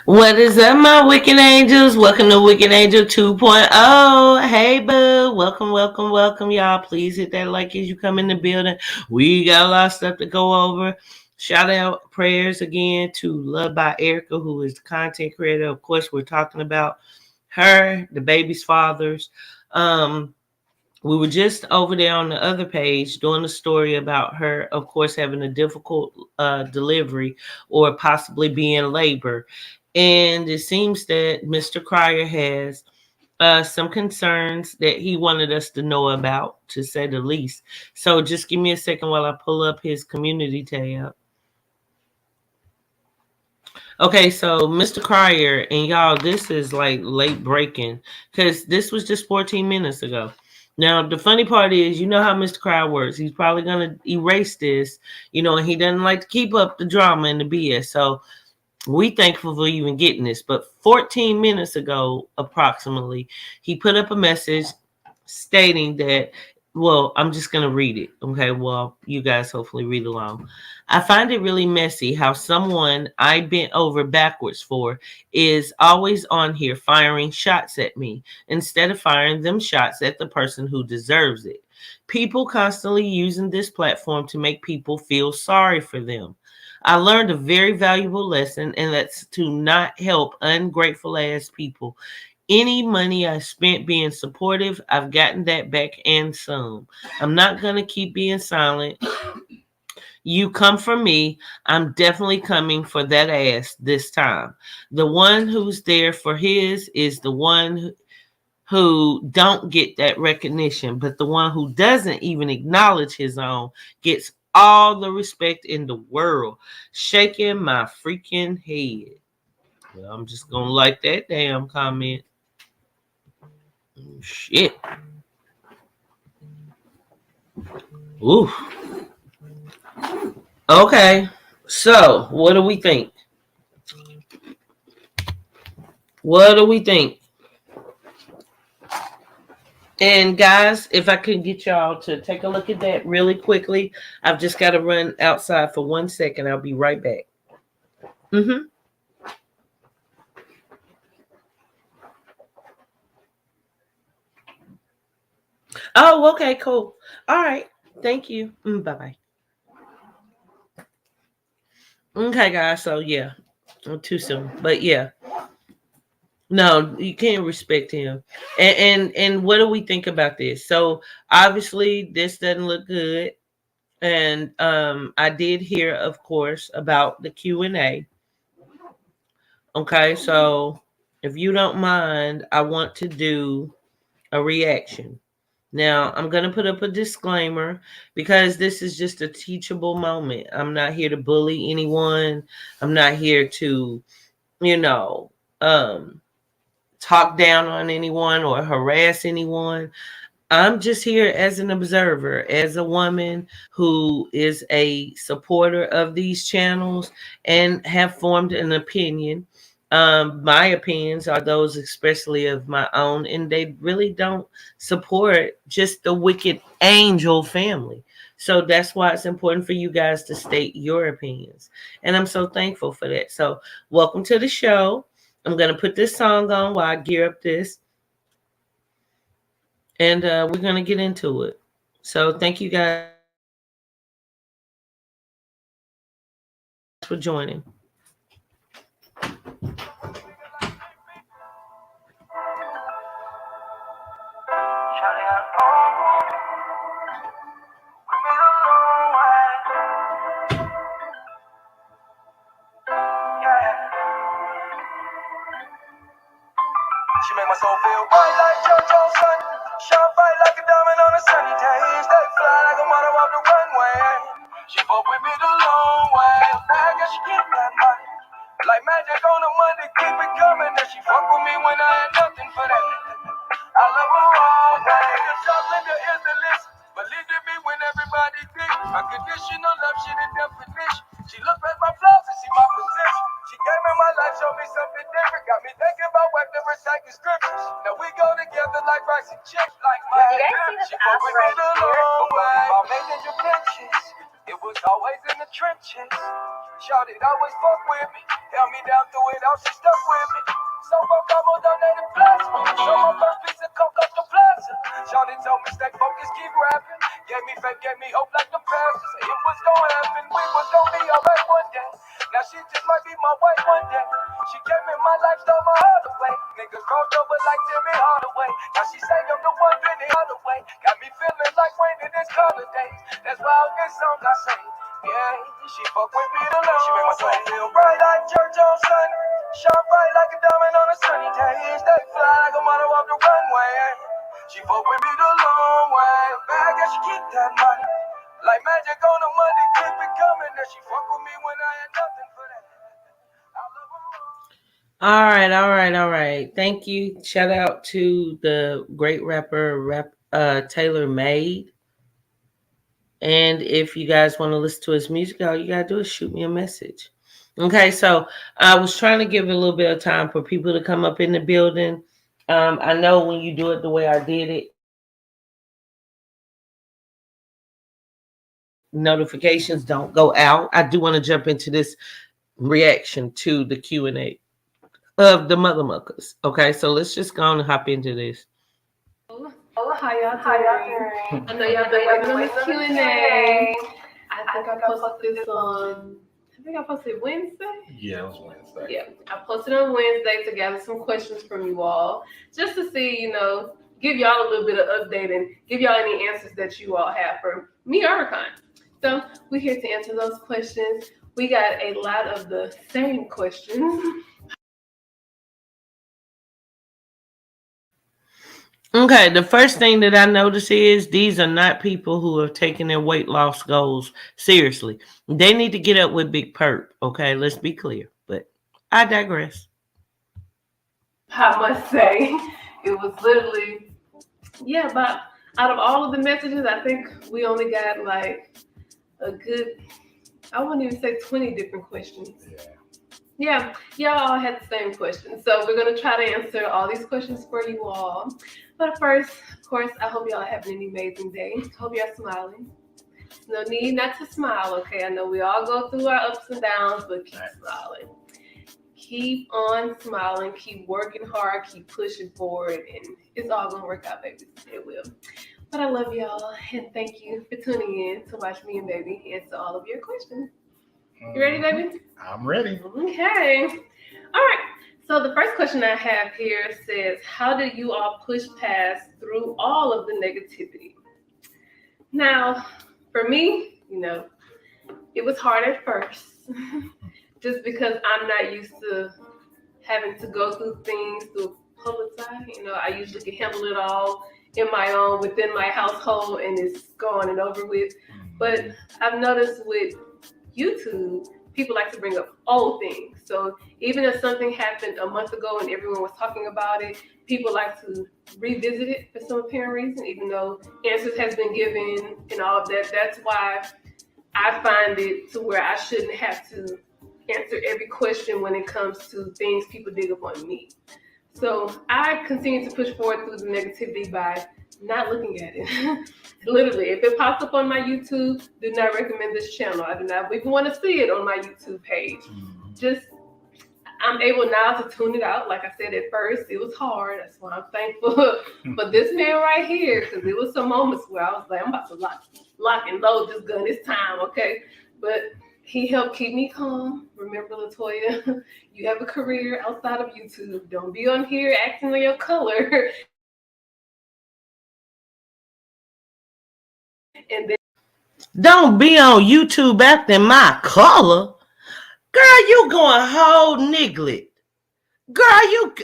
What is up, my Wicked Angels? Welcome to Wicked Angel 2.0. Hey, boo. Welcome, welcome, welcome, y'all. Please hit that like as you come in the building. We got a lot of stuff to go over. Shout out prayers again to Love by Erica, who is the content creator. Of course, we're talking about her, the baby's fathers. We were just over there on the other page doing a story about her, of course, having a difficult delivery or possibly being in labor. And it seems that Mr. Cryer has some concerns that he wanted us to know about, to say the least. So just give me a second while I pull up his community tab. Okay, so Mr. Cryer, and y'all, this is like late breaking because this was just 14 minutes ago. Now, the funny part is, you know how Mr. Cryer works. He's probably going to erase this, and he doesn't like to keep up the drama and the BS. So we thankful for even getting this. But 14 minutes ago, approximately, he put up a message stating that, well, I'm just going to read it. Okay, well, you guys hopefully read along. I find it really messy how someone I bent over backwards for is always on here firing shots at me instead of firing them shots at the person who deserves it. People constantly using this platform to make people feel sorry for them. I learned a very valuable lesson, and that's to not help ungrateful ass people. Any money I spent being supportive, I've gotten that back and some. I'm not going to keep being silent. You come for me, I'm definitely coming for that ass this time. The one who's there for his is the one who don't get that recognition, but the one who doesn't even acknowledge his own gets all the respect in the world. Shaking my freaking head. Well, I'm just gonna like that damn comment. Shit. Ooh. Okay. So, what do we think? What do we think? And guys, if I could get y'all to take a look at that really quickly, I've just got to run outside for 1 second. I'll be right back. Mm-hmm. Oh, okay, cool. All right. Thank you. Bye bye. Okay, guys. So yeah, too soon, but yeah, no, you can't respect him. And what do we think about this? So obviously, this doesn't look good. And I did hear, of course, about the Q&A. Okay, so if you don't mind, I want to do a reaction. Now, I'm going to put up a disclaimer because this is just a teachable moment. I'm not here to bully anyone. I'm not here to, you know, um, talk down on anyone or harass anyone. I'm just here as an observer, as a woman who is a supporter of these channels and have formed an opinion. My opinions are those, especially of my own, and they really don't support just the wicked angel family. So that's why it's important for you guys to state your opinions. And I'm so thankful for that. So, welcome to the show. I'm going to put this song on while I gear up this, and we're going to get into it. So thank you guys for joining. She make my soul feel bright like JoJo's sun. Shine bright like a diamond on a sunny day. Stay fly like a model off the runway. She fuck with me the long way. Bad girl, she keep that money. Like magic on a Monday, keep it coming. And she fuck with me when I had nothing for that. I love her all day. The top lender is the list. Believe in me when everybody think. Unconditional love, she the definition. She look at my flaws and see my potential. She gave me my life, showed me something different. Got me thinking about weapon recycling scriptures. Now we go together like rice and chips. Like my she fuck with me the long way. About making your pinches. It was always in the trenches. Shawty always fuck with me, held me down through it all, she stuck with me. So fuck, I'm on donated plasma. So my first piece of coke up the plaza. Shawty told me stay focused, keep rapping. Gave me faith, gave me hope like the pastors. It was gonna happen, we was gonna be alright one day. Now she just might be my wife one day. She came in my life, stole my heart away. Niggas crossed over like Jimmy Hardaway. Now she say I'm the one Benny Hardaway. Got me feeling like Wayne in his college days. That's why all this song I sing. Yeah, she fuck with me the long. She make my soul feel bright like church on Sunday. Shine bright like a diamond on a sunny day. Stay fly like a model off the runway. She fuck with me the long way. Bag and she keep that money. Like magic on the money, keep it coming. And she fuck with me when I had nothing for that. I love her. All right. Thank you. Shout out to the great rapper Taylor Made. And if you guys want to listen to his music, all you gotta do is shoot me a message. Okay, so I was trying to give a little bit of time for people to come up in the building. I know when you do it the way I did it, notifications don't go out. I do want to jump into this reaction to the Q&A of the mother muckers. Okay, so let's just go on and hop into this. How y'all doing? I know y'all been waiting on this Q&A. I think I posted Wednesday. Yeah, it was Wednesday. Yeah, I posted on Wednesday to gather some questions from you all, just to see, give y'all a little bit of update and give y'all any answers that you all have for me or Rakan. So we're here to answer those questions. We got a lot of the same questions. Okay, the first thing that I notice is these are not people who have taken their weight loss goals seriously. They need to get up with Big Perp. Okay, let's be clear. But I digress. I must say, it was literally, but out of all of the messages, I think we only got like a good, I wouldn't even say 20 different questions. Yeah, y'all all had the same questions. So we're going to try to answer all these questions for you all. But first, of course, I hope y'all are having an amazing day. Hope y'all smiling. No need not to smile, okay? I know we all go through our ups and downs, but keep smiling. Keep on smiling. Keep working hard. Keep pushing forward. And it's all going to work out, baby. It will. But I love y'all. And thank you for tuning in to watch me and baby answer all of your questions. You ready, baby? I'm ready. Okay. All right. So the first question I have here says, how do you all push past through all of the negativity? Now, for me, it was hard at first just because I'm not used to having to go through things through public side. I usually can handle it all in my own, within my household, and it's gone and over with. But I've noticed with YouTube, people like to bring up old things. So even if something happened a month ago and everyone was talking about it, people like to revisit it for some apparent reason, even though answers has been given and all of that. That's why I find it to where I shouldn't have to answer every question when it comes to things people dig up on me. So I continue to push forward through the negativity by not looking at it. Literally, if it pops up on my YouTube, do not recommend this channel. I do not even want to see it on my YouTube page. Just, I'm able now to tune it out. Like I said, at first, it was hard. That's why I'm thankful for this man right here, because there was some moments where I was like, I'm about to lock and load this gun. It's time, okay? But he helped keep me calm. Remember, Latoya, you have a career outside of YouTube. Don't be on here acting like your color. And then Don't be on YouTube acting my color. Girl, you going whole niglet. Girl, you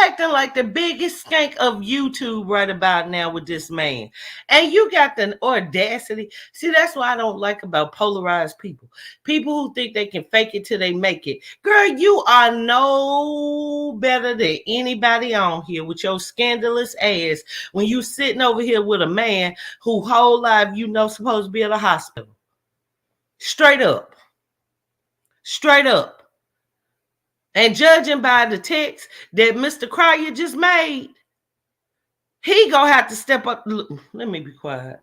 acting like the biggest skank of YouTube right about now with this man. And you got the audacity. See, that's what I don't like about polarized people. People who think they can fake it till they make it. Girl, you are no better than anybody on here with your scandalous ass when you sitting over here with a man who whole life supposed to be at a hospital. Straight up. Straight up. And judging by the text that Mr. Cryer just made, he gonna have to step up. Let me be quiet.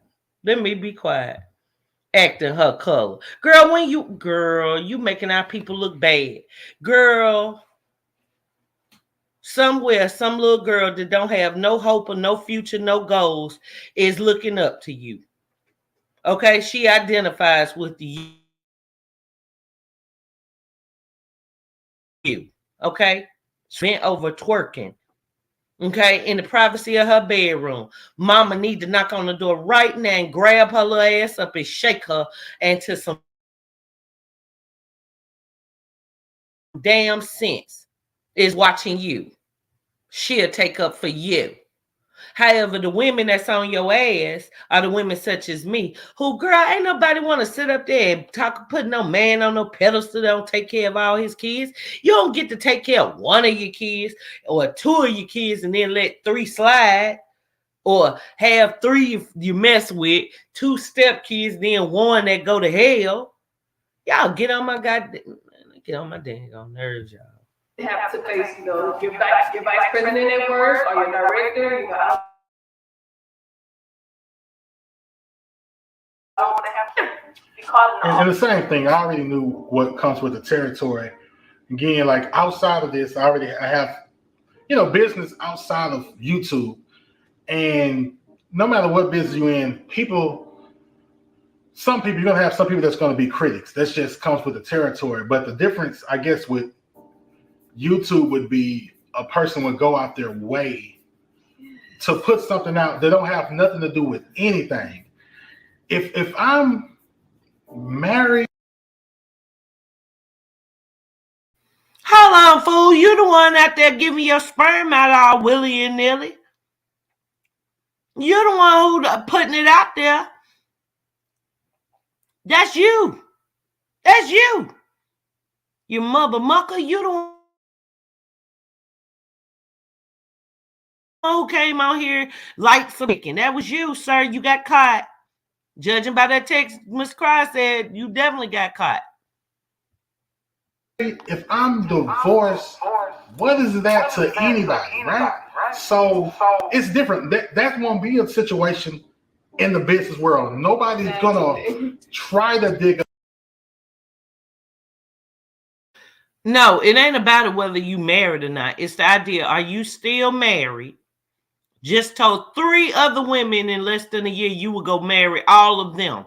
acting her color. Girl, you making our people look bad. Girl, somewhere, some little girl that don't have no hope or no future, no goals is looking up to you. Okay, she identifies with you. Okay, bent over twerking. Okay, in the privacy of her bedroom. Mama need to knock on the door right now and grab her little ass up and shake her into some damn sense. Is watching you. She'll take up for you. However, the women that's on your ass are the women such as me, who, girl, ain't nobody want to sit up there and talk, put no man on no pedestal that don't take care of all his kids. You don't get to take care of one of your kids or two of your kids and then let three slide, or have three you mess with, two step kids, then one that go to hell. Y'all get on my dang on nerves, y'all. Have to face, your vice president at work or your director, And the same thing, I already knew what comes with the territory. Again, like outside of this, I have, business outside of YouTube. And no matter what business you're in, some people, you're going to have some people that's going to be critics. That just comes with the territory. But the difference, I guess, with YouTube would be a person would go out their way to put something out that don't have nothing to do with anything. If I'm married. Hold on, fool. You the one out there giving your sperm out all willy and nilly. You're the one who putting it out there. That's you. That's you. You mother mucker. You the one who came out here like some chicken. That was you, sir. You got caught. Judging by that text, Mr. Cry said you definitely got caught. If I'm divorced, what is that to anybody, right? So it's different. That won't be a situation in the business world. Nobody's gonna try to dig up. No, it ain't about it whether you married or not. It's the idea, are you still married? Just told 3 other women in less than a year you would go marry all of them.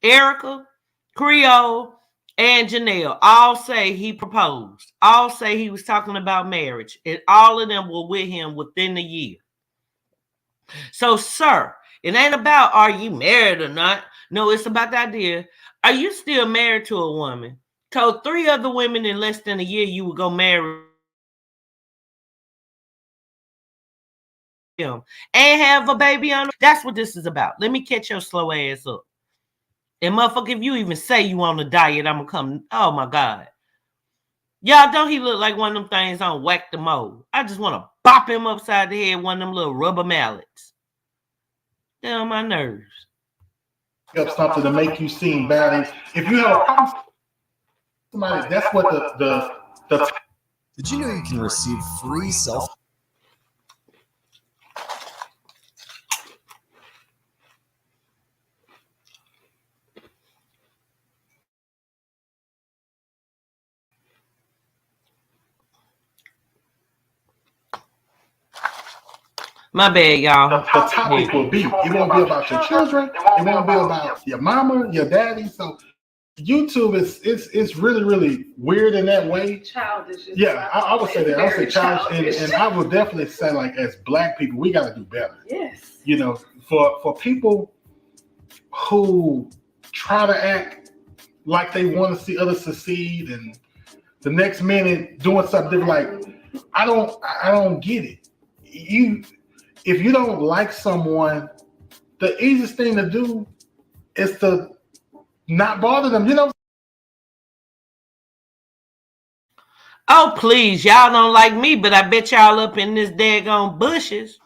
Erica, Creole, and Janelle all say he proposed. All say he was talking about marriage. And all of them were with him within a year. So, sir, it ain't about are you married or not. No, it's about the idea. Are you still married to a woman? Told 3 other women in less than a year you would go marry him and have a baby on. That's what this is about. Let me catch your slow ass up. And motherfucker, if you even say you on a diet, I'm gonna come. Oh my God. Y'all, don't he look like one of them things on Whack the Mole? I just want to bop him upside the head, one of them little rubber mallets. They're on my nerves. Up something to make you seem bad. If you have a problem, somebody, that's what the. Did you know you can receive free self? My bad, y'all. The topic will be. It won't be about your children. It won't be about your mama, your daddy. So YouTube is really, really weird in that way. Childish. Yeah, I would say that. I would say childish, and I would definitely say, like, as Black people, we got to do better. Yes. For people who try to act like they want to see others succeed, and the next minute doing something different, like I don't get it. If you don't like someone, the easiest thing to do is to not bother them. Oh, please. Y'all don't like me, but I bet y'all up in this daggone bushes.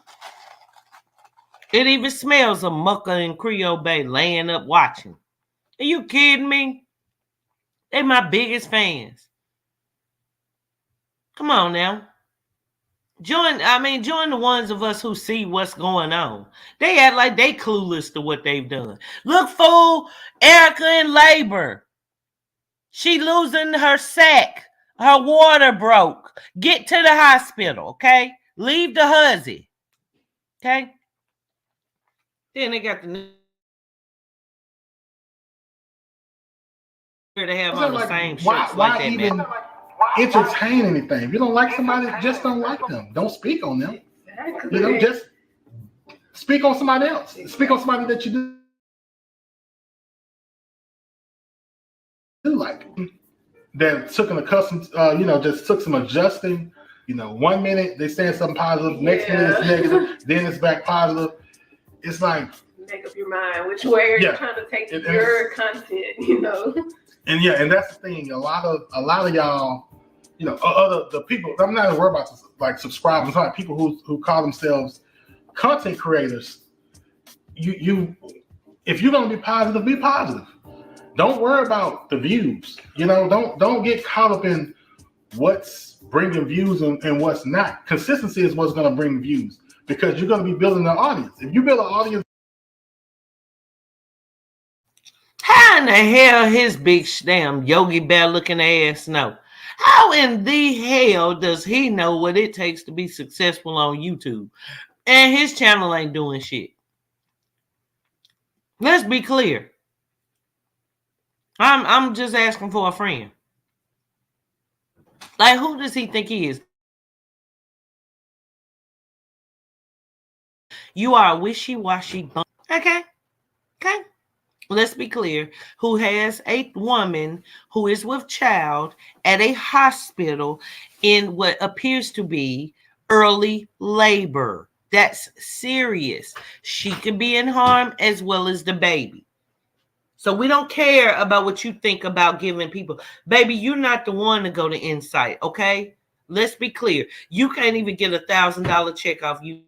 It even smells of Mucker and Creole Bay laying up watching. Are you kidding me? They my biggest fans. Come on now. Join the ones of us who see what's going on. They act like they clueless to what they've done. Look, fool, Erica in labor. She losing her sack. Her water broke. Get to the hospital, okay? Leave the huzzy. Okay? Then they got the to have on the like, same shirts why like that, even man. entertain anything? If you don't like somebody, just don't like them. Don't speak on them. Exactly. You know, just speak on somebody else. Speak on somebody that you do like. That took an accustomed, just took some adjusting. 1 minute they saying something positive, next minute it's negative, then it's back positive. It's like make up your mind which way you're trying to take your content, And that's the thing. A lot of y'all, the people. I'm not even worried about like subscribers. Like people who call themselves content creators. You, if you're gonna be positive, be positive. Don't worry about the views. Don't get caught up in what's bringing views and what's not. Consistency is what's gonna bring views because you're gonna be building an audience. If you build an audience. How in the hell his big damn Yogi Bear looking ass know? How in the hell does he know what it takes to be successful on YouTube? And his channel ain't doing shit. Let's be clear. I'm just asking for a friend. Like, who does he think he is? You are a wishy-washy bum. Okay. Let's be clear. Who has a woman who is with child at a hospital in what appears to be early labor. That's serious. She could be in harm as well as the baby. So we don't care about what you think about giving people. Baby, you're not the one to go to Insight, okay? Let's be clear. You can't even get $1,000 check off YouTube.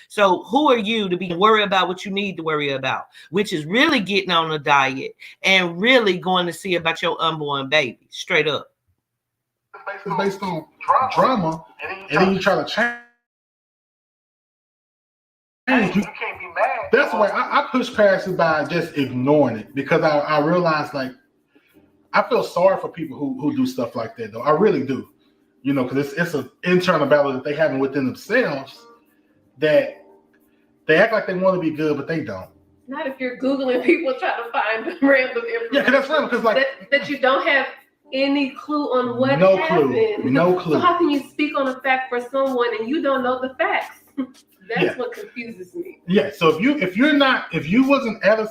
So who are you to be worried about what you need to worry about, which is really getting on a diet and really going to see about your unborn baby, straight up. It's based on drama, and then you try to change. You can't be mad. That's why I push past it by just ignoring it because I realize like I feel sorry for people who do stuff like that though. I really do, because it's an internal battle that they have within themselves that they act like they want to be good but they don't. Not if you're Googling people trying to find random information. Yeah, because that's random because like that you don't have any clue on what happened. No clue. So how can you speak on a fact for someone and you don't know the facts? That's what confuses me. Yeah. So if you wasn't at a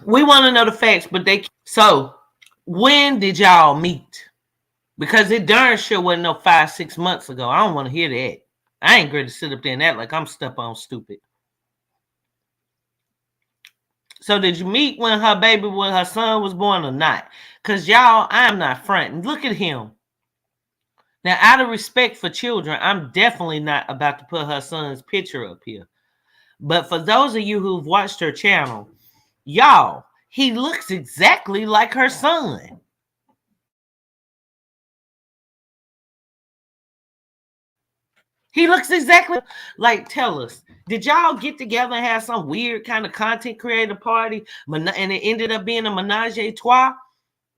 we want to know the facts, but so when did y'all meet? Because it darn sure wasn't no 5-6 months ago. I don't want to hear that. I ain't going to sit up there and act like I'm stuck on stupid. So did you meet when her son was born or not? Because y'all, I'm not fronting. Look at him. Now, out of respect for children, I'm definitely not about to put her son's picture up here. But for those of you who've watched her channel, y'all, he looks exactly like her son. He looks exactly like, tell us, did y'all get together and have some weird kind of content creator party and it ended up being a menage a trois?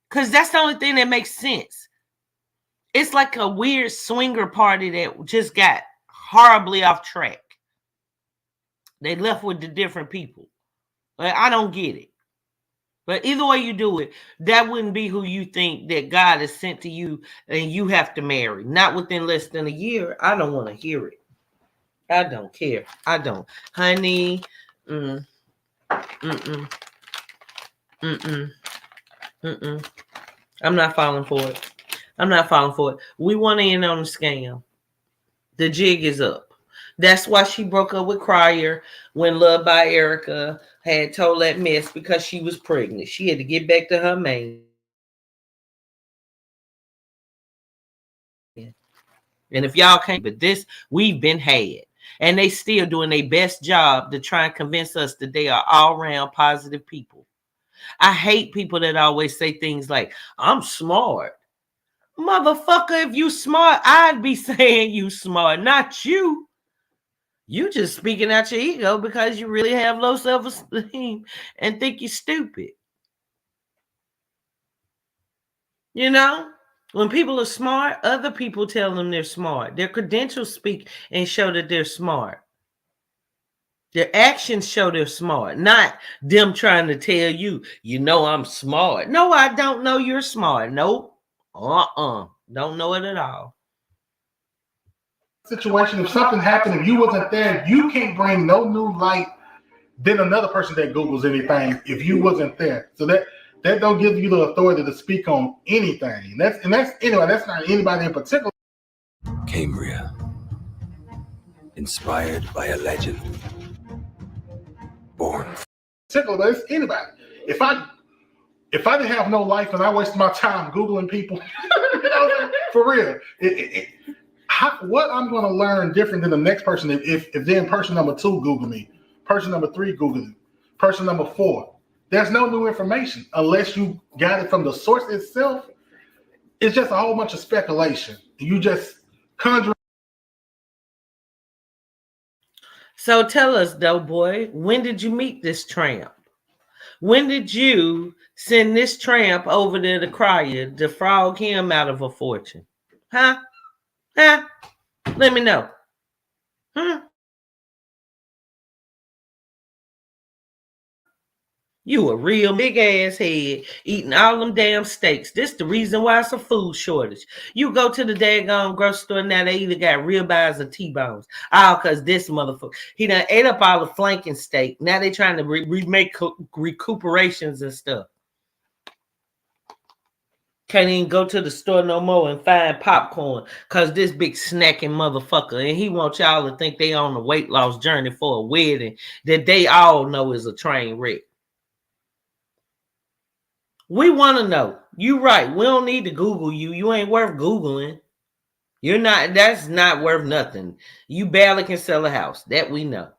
Because that's the only thing that makes sense. It's like a weird swinger party that just got horribly off track. They left with the different people. I don't get it. But either way you do it, that wouldn't be who you think that God has sent to you and you have to marry. Not within less than a year. I don't want to hear it. I don't care. I don't. Honey, I'm not falling for it. I'm not falling for it. We want to end on a scam. The jig is up. That's why she broke up with Crier when Love by Erica had told that mess because she was pregnant. She had to get back to her man. And if y'all can't, but this, we've been had. And they still doing their best job to try and convince us that they are all around positive people. I hate people that always say things like, I'm smart. Motherfucker, if you smart, I'd be saying you smart, not you. You just speaking out your ego because you really have low self-esteem and think you're stupid. You know? When people are smart, other people tell them they're smart. Their credentials speak and show that they're smart. Their actions show they're smart, not them trying to tell you, you know I'm smart. No, I don't know you're smart. Nope. Don't know it at all. Situation, if something happened, if you wasn't there, you can't bring no new light than another person that Googles anything if you wasn't there. So that don't give you the authority to speak on anything. That's anyway, that's not anybody in particular. Cambria, inspired by a legend, born. Particular, but it's anybody. If I didn't have no life and I wasted my time Googling people, for real, what I'm going to learn different than the next person if then person number 2 Google me, person number 3 Google me, person number 4. There's no new information unless you got it from the source itself. It's just a whole bunch of speculation. You just conjure. So tell us, though, boy, when did you meet this tramp? When did you send this tramp over there to Crier to frog him out of a fortune? Huh? Let me know. You a real big ass head eating all them damn steaks. This the reason why it's a food shortage. You go to the daggone grocery store now, they either got ribeyes or T-bones. All because this motherfucker, he done ate up all the flanking steak. Now they trying to remake recuperations and stuff. Can't even go to the store no more and find popcorn because this big snacking motherfucker, and he wants y'all to think they on a weight loss journey for a wedding that they all know is a train wreck. We want to know. You right. We don't need to Google you. You ain't worth Googling. You're not. That's not worth nothing. You barely can sell a house. That we know.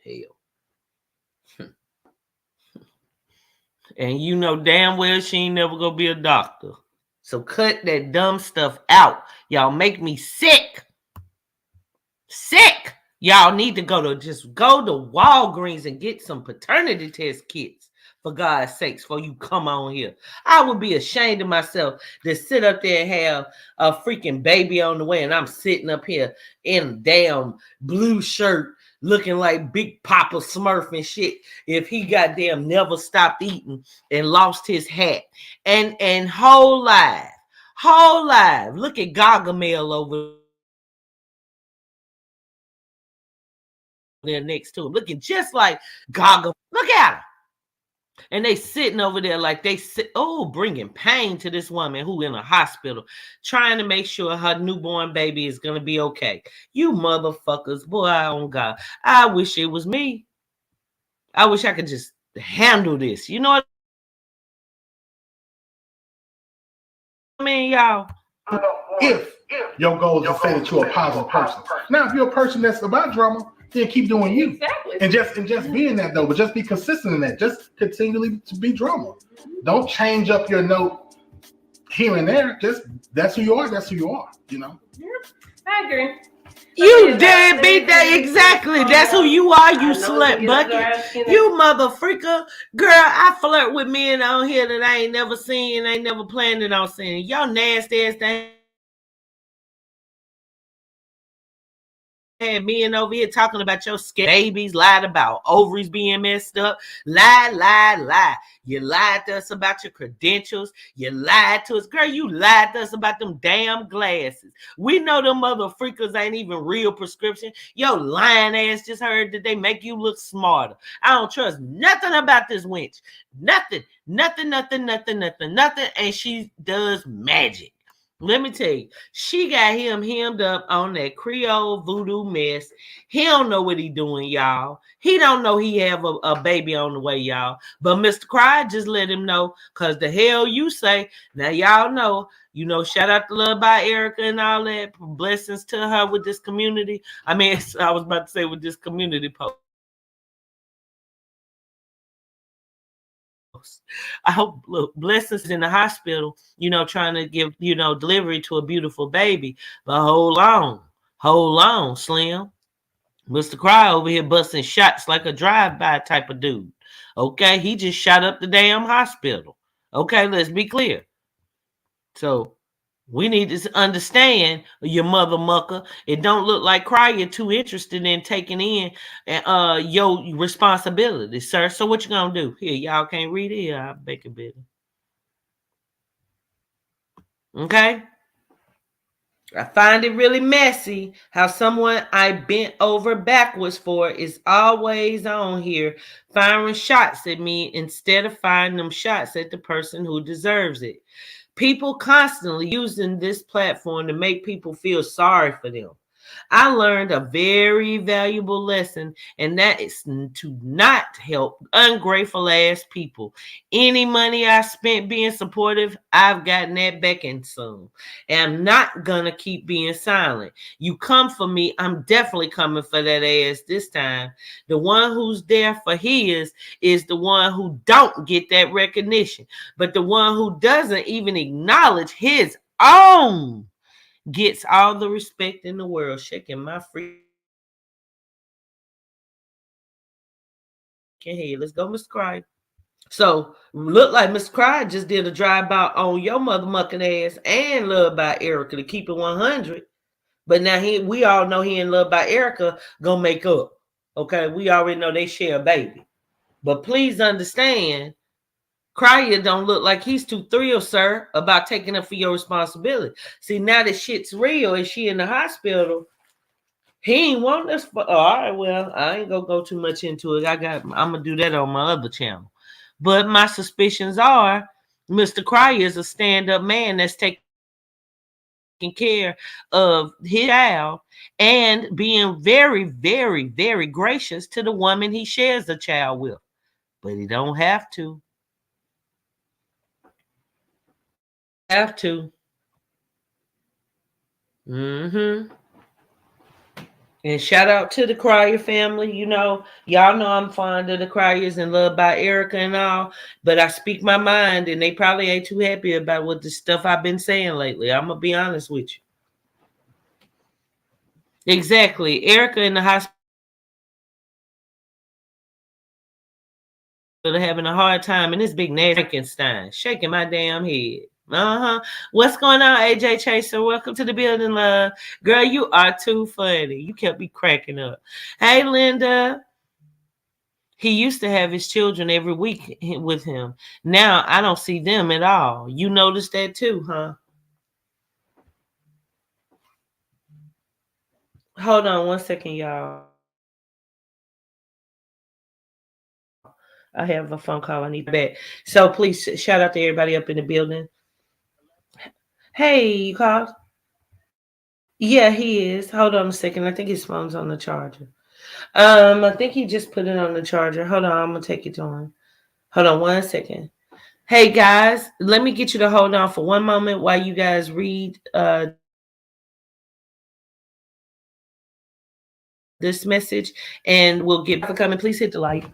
Hell. And you know damn well she ain't never gonna be a doctor. So cut that dumb stuff out. Y'all make me sick. Sick. Y'all need to go to Walgreens and get some paternity test kits. For God's sakes, before you come on here. I would be ashamed of myself to sit up there and have a freaking baby on the way, and I'm sitting up here in a damn blue shirt looking like Big Papa Smurf and shit if he goddamn never stopped eating and lost his hat. And whole life. Look at Gargamel over there next to him, looking just like Gargamel. Look at him. And they sitting over there like bringing pain to this woman who in a hospital, trying to make sure her newborn baby is going to be okay. You motherfuckers, boy, oh God. I wish it was me. I wish I could just handle this. You know what I mean, y'all? If your goal is to say that you're a positive person. Now, if you're a person that's about drama, then keep doing you. Exactly. And just being that though, but just be consistent in that. Just continually to be drama. Don't change up your note here and there. Just that's who you are. That's who you are. You know. Yeah, I agree. You did beat that exactly. That's who you are. You slut bucket. You mother freaker. Girl, I flirt with men on here that I ain't never seen, ain't never planned on seeing. Y'all nasty ass thing. And men over here talking about your babies, lied about ovaries being messed up. Lie. You lied to us about your credentials. You lied to us. Girl, you lied to us about them damn glasses. We know them mother freakers ain't even real prescription. Yo, lying ass just heard that they make you look smarter. I don't trust nothing about this wench. Nothing. And she does magic. Let me tell you, she got him hemmed up on that Creole voodoo mess. He don't know what he doing, y'all. He don't know he have a baby on the way, y'all. But Mr. Cry just let him know, cause the hell you say. Now y'all know, shout out to Love by Erica and all that. Blessings to her with this community. I mean, I was about to say with this community post. I hope blessings in the hospital, trying to give, delivery to a beautiful baby. But hold on, Slim. Mr. Cry over here busting shots like a drive-by type of dude. Okay, he just shot up the damn hospital. Okay, let's be clear. So we need to understand your mother mucker. It don't look like Cry you're too interested in taking in your responsibility, sir. So what you gonna do? Here, y'all can't read it. Here, I beg a bit. Okay? I find it really messy how someone I bent over backwards for is always on here firing shots at me instead of firing them shots at the person who deserves it. People constantly using this platform to make people feel sorry for them. I learned a very valuable lesson, and that is to not help ungrateful ass people. Any money I spent being supportive, I've gotten that back and some. And I'm not gonna keep being silent. You come for me, I'm definitely coming for that ass this time. The one who's there for his is the one who don't get that recognition, but the one who doesn't even acknowledge his own gets all the respect in the world. Shaking my freaking head. Let's go, Mr. Cry. So look like Mr. Cry just did a drive-by on your mother mucking ass and Love by Erica to keep it 100. But now we all know he and Love by Erica gonna make up. Okay, we already know they share a baby. But please understand, Cryer don't look like he's too thrilled, sir, about taking up for your responsibility. See, now that shit's real and she in the hospital, he ain't want us for. Oh, all right, well, I ain't gonna go too much into it. I'm gonna do that on my other channel. But my suspicions are Mr. Cryer is a stand-up man that's taking care of his child and being very, very, very gracious to the woman he shares the child with. But he don't have to. Have to. Mm-hmm. And shout out to the Cryer family. Y'all know I'm fond of the Cryers and loved by Erica and all. But I speak my mind, and they probably ain't too happy about what the stuff I've been saying lately. I'm gonna be honest with you. Exactly. Erica in the hospital having a hard time, and this big nasty Frankenstein shaking my damn head. What's going on, AJ Chaser? Welcome to the building, love. Girl, you are too funny. You kept me cracking up. Hey, Linda. He used to have his children every week with him. Now I don't see them at all. You noticed that too, huh? Hold on 1 second, y'all. I have a phone call I need back. So please shout out to everybody up in the building. Hey, you called? Yeah, he is. Hold on a second. I think his phone's on the charger. I think he just put it on the charger. Hold on, I'm gonna take it to him. Hold on 1 second. Hey guys, let me get you to hold on for one moment while you guys read this message, and we'll get for coming. Please hit the like.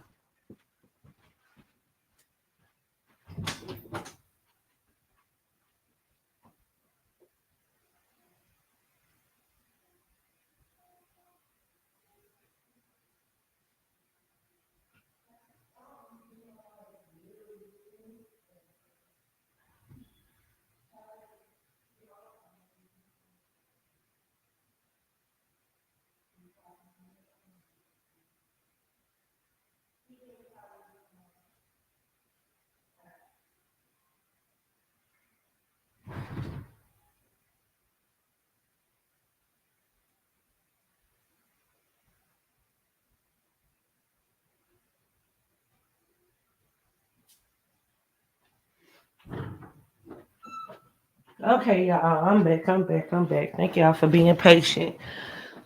Okay, y'all, I'm back. Thank y'all for being patient.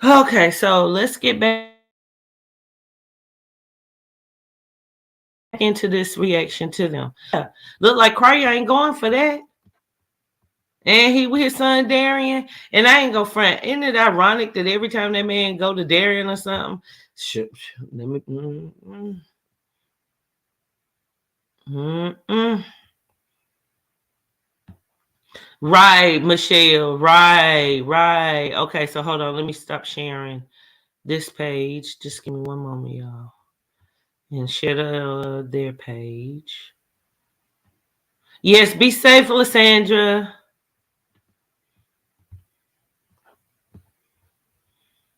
Okay, so let's get back into this reaction to them. Look like Crier ain't going for that. And he with his son Darian. And I ain't gonna front. Isn't it ironic that every time that man go to Darian or something, let me right, Michelle. Right. Okay, so hold on. Let me stop sharing this page. Just give me one moment, y'all. And share their page. Yes, be safe, Lysandra.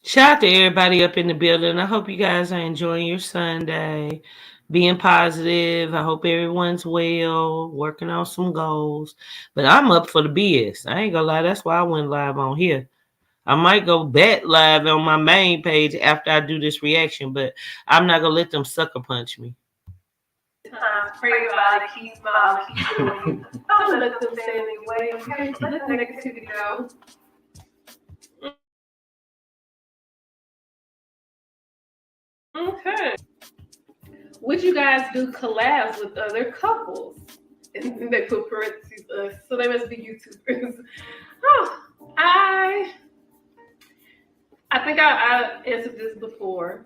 Shout out to everybody up in the building. I hope you guys are enjoying your Sunday, being positive. I hope everyone's well, working on some goals. But I'm up for the BS. I ain't gonna lie, that's why I went live on here. I might go back live on my main page after I do this reaction, but I'm not gonna let them sucker punch me. Pray about it, keep smiling, keep doing it. Don't let them stand in your way, okay? Let the negativity go. Okay. Would you guys do collabs with other couples? And they put parentheses us, so they must be YouTubers. Oh, I think I answered this before.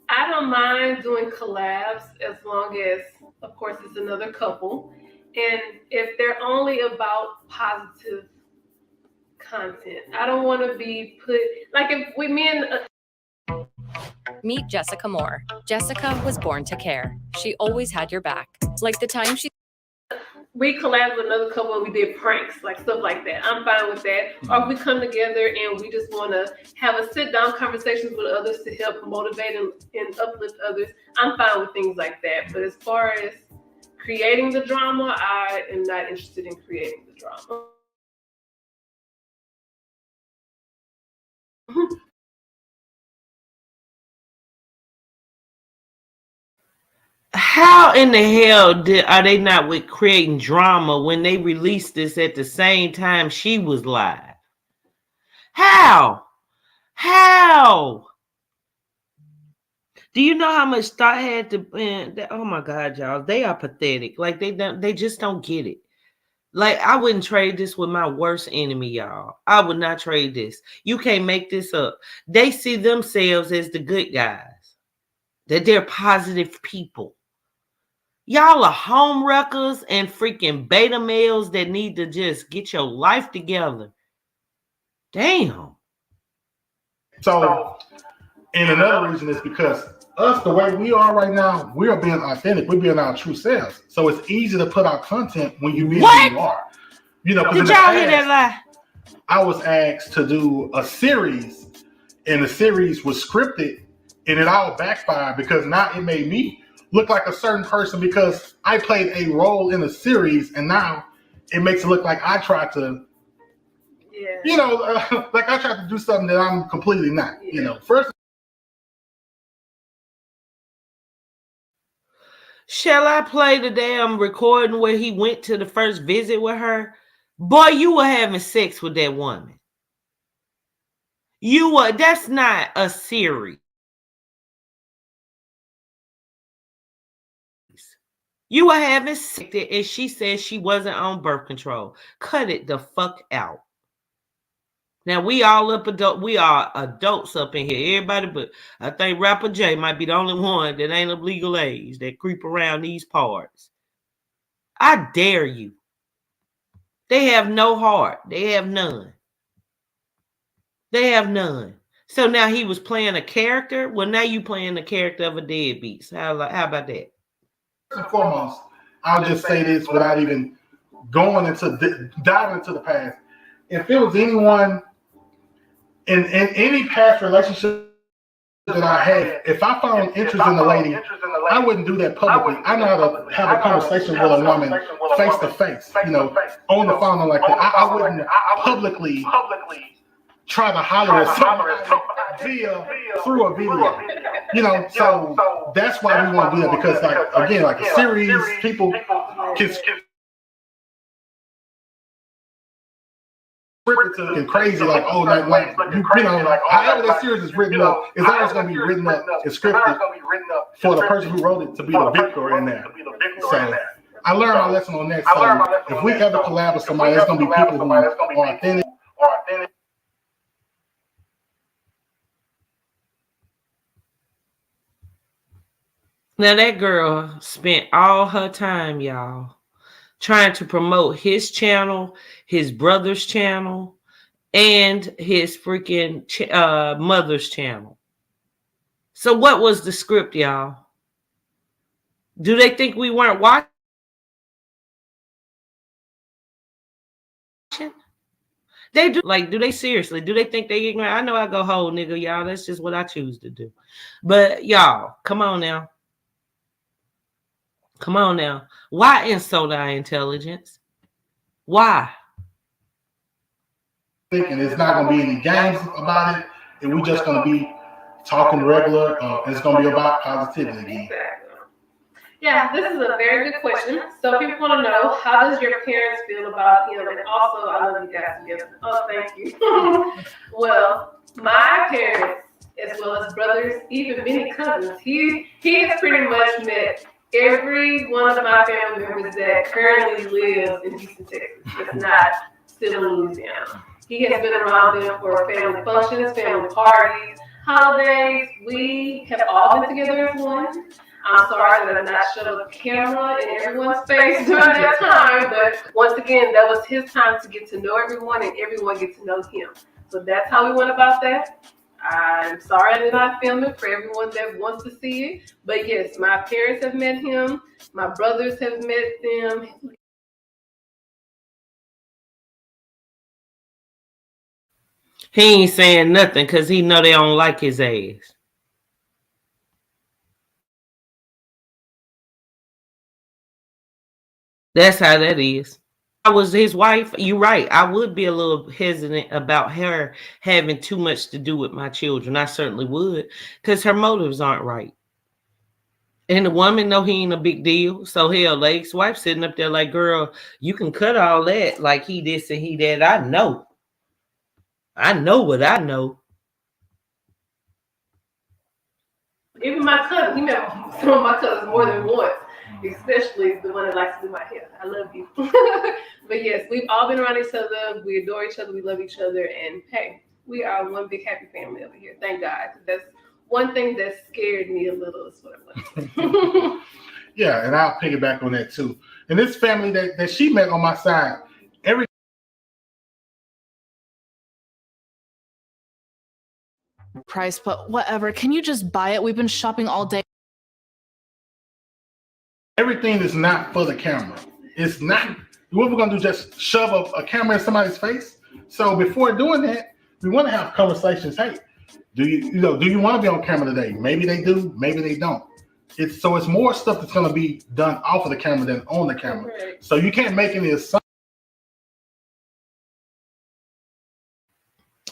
I don't mind doing collabs as long as, of course, it's another couple. And if they're only about positive content, I don't want to be put, like if we men. Meet Jessica Moore. Jessica was born to care. She always had your back. Like the time we collabed with another couple and we did pranks, like stuff like that. I'm fine with that. Or if we come together and we just want to have a sit-down conversations with others to help motivate and uplift others, I'm fine with things like that. But as far as creating the drama, I am not interested in creating the drama. How in the hell are they not with creating drama when they released this at the same time she was live? How? Do you know how much thought had to? Oh my God, y'all, they are pathetic. Like they just don't get it. Like I wouldn't trade this with my worst enemy, y'all. I would not trade this. You can't make this up. They see themselves as the good guys, that they're positive people. Y'all are home wreckers and freaking beta males that need to just get your life together. Damn. So, and another reason is because us, the way we are right now, we are being authentic. We're being our true selves. So it's easy to put out content when you be who you are. You know, did y'all hear that lie? I was asked to do a series, and the series was scripted, and it all backfired because now it made me look like a certain person because I played a role in a series, and now it makes it look like I tried to, you know, like I tried to do something that I'm completely not. Yeah. You know, first. Shall I play the damn recording where he went to the first visit with her? Boy, you were having sex with that woman. You were. That's not a series. You were having sex and she said she wasn't on birth control. Cut it the fuck out. Now we all we are adults up in here. Everybody, but I think Rapper J might be the only one that ain't of legal age that creep around these parts. I dare you. They have no heart. They have none. So now he was playing a character. Well, now you playing the character of a deadbeat. So how about that? First and foremost, I'll just say this without even going into diving into the past. If it was anyone in any past relationship that I had, if I found interest in the lady, I wouldn't do that publicly. I know how to have a conversation with a woman face to face, you know, on the phone like that. I wouldn't publicly try to holler at somebody through a video. You know, so that's why we want to do that because, like, again, like a series, people can scripted to looking crazy, like, oh, like you know, however that series is written up, it's always going to be written up and scripted for the person who wrote it to be the victor in that. So I learned my lesson on that. So if we ever collab with somebody, it's going to be people who are authentic. Now that girl spent all her time, y'all, trying to promote his channel, his brother's channel, and his freaking mother's channel. So what was the script, y'all? Do they think we weren't watching? They do. Like, do they seriously? Do they think they ignorant? I know I go whole nigga, y'all. That's just what I choose to do. But y'all, come on now. Come on now. Why insult our intelligence? Why? And it's not going to be any games about it. And we're just going to be talking regular. And it's going to be about positivity again. Yeah, this is a very good question. So people want to know, how does your parents feel about him? And also, I love you guys together. Oh, thank you. Well, my parents, as well as brothers, even many cousins, he has pretty much met every one of my family members that currently lives in Houston, Texas, if not still in Louisiana. He has been around them for family functions, family parties, holidays. We have all been together as one. I'm sorry that I'm not showing the camera in everyone's face during that time, but once again, that was his time to get to know everyone and everyone get to know him. So that's how we went about that. I'm sorry I did not film it for everyone that wants to see it, but yes, my parents have met him, my brothers have met them. He ain't saying nothing because he know they don't like his ass. That's how that is. If I was his wife, you're right. I would be a little hesitant about her having too much to do with my children. I certainly would, because her motives aren't right. And the woman know he ain't a big deal. So hell, the ex-wife sitting up there like, girl, you can cut all that, like he this and he that. I know what I know. Even my cousin, he met some of my cousins more than once, especially the one that likes to do my hair. I love you. But yes, we've all been around each other. We adore each other. We love each other. And hey, we are one big happy family over here. Thank God. That's one thing that scared me a little is what it was. Yeah, and I'll piggyback on that too. And this family that she met on my side, every price, but whatever. Can you just buy it? We've been shopping all day. everything is not for the camera. It's not. What we're gonna do? Just shove a camera in somebody's face? So before doing that, we want to have conversations. Hey, do you want to be on camera today? Maybe they do. Maybe they don't. It's more stuff that's gonna be done off of the camera than on the camera. Right. So you can't make any assumptions.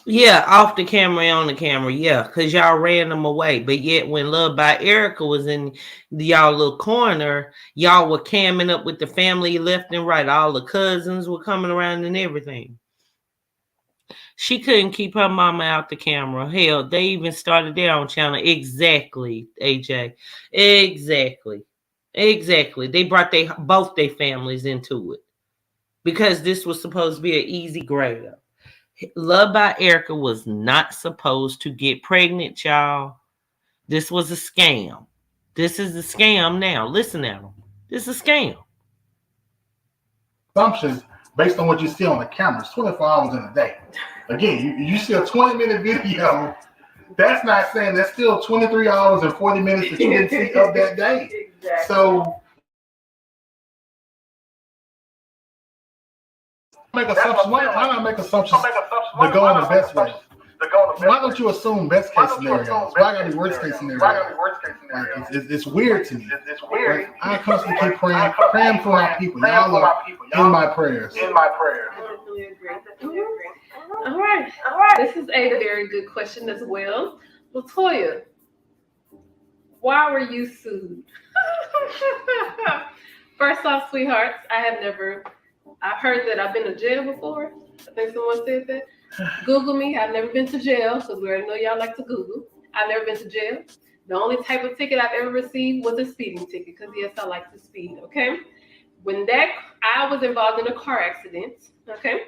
Yeah, off the camera and on the camera, yeah, because y'all ran them away. But yet when Love by Erica was in y'all little corner, y'all were camming up with the family left and right. All the cousins were coming around and everything. She couldn't keep her mama out the camera. Hell, they even started their own channel. Exactly, AJ. Exactly. They brought both their families into it because this was supposed to be an easy grade up. Love by Erica was not supposed to get pregnant, y'all. This was a scam. This is a scam now. Listen at them. This is a scam. Assumptions based on what you see on the camera. It's 24 hours in a day. Again, you see a 20-minute video. That's not saying that's still 23 hours and 40 minutes that you didn't see of that day. Exactly. So make assumptions. Why not make assumptions that go in the best way? Why don't you assume best case scenarios? Why gotta be worst case scenarios? Like, it's weird to me. Like, I constantly keep praying for our people. Y'all are in my prayers. All right. This is a very good question as well. Latoya, why were you sued? First off, sweethearts, I have never I've heard that I've been to jail before. I think someone said that. Google me. I've never been to jail because we already know y'all like to Google. I've never been to jail. The only type of ticket I've ever received was a speeding ticket because, yes, I like to speed, okay? When I was involved in a car accident, okay?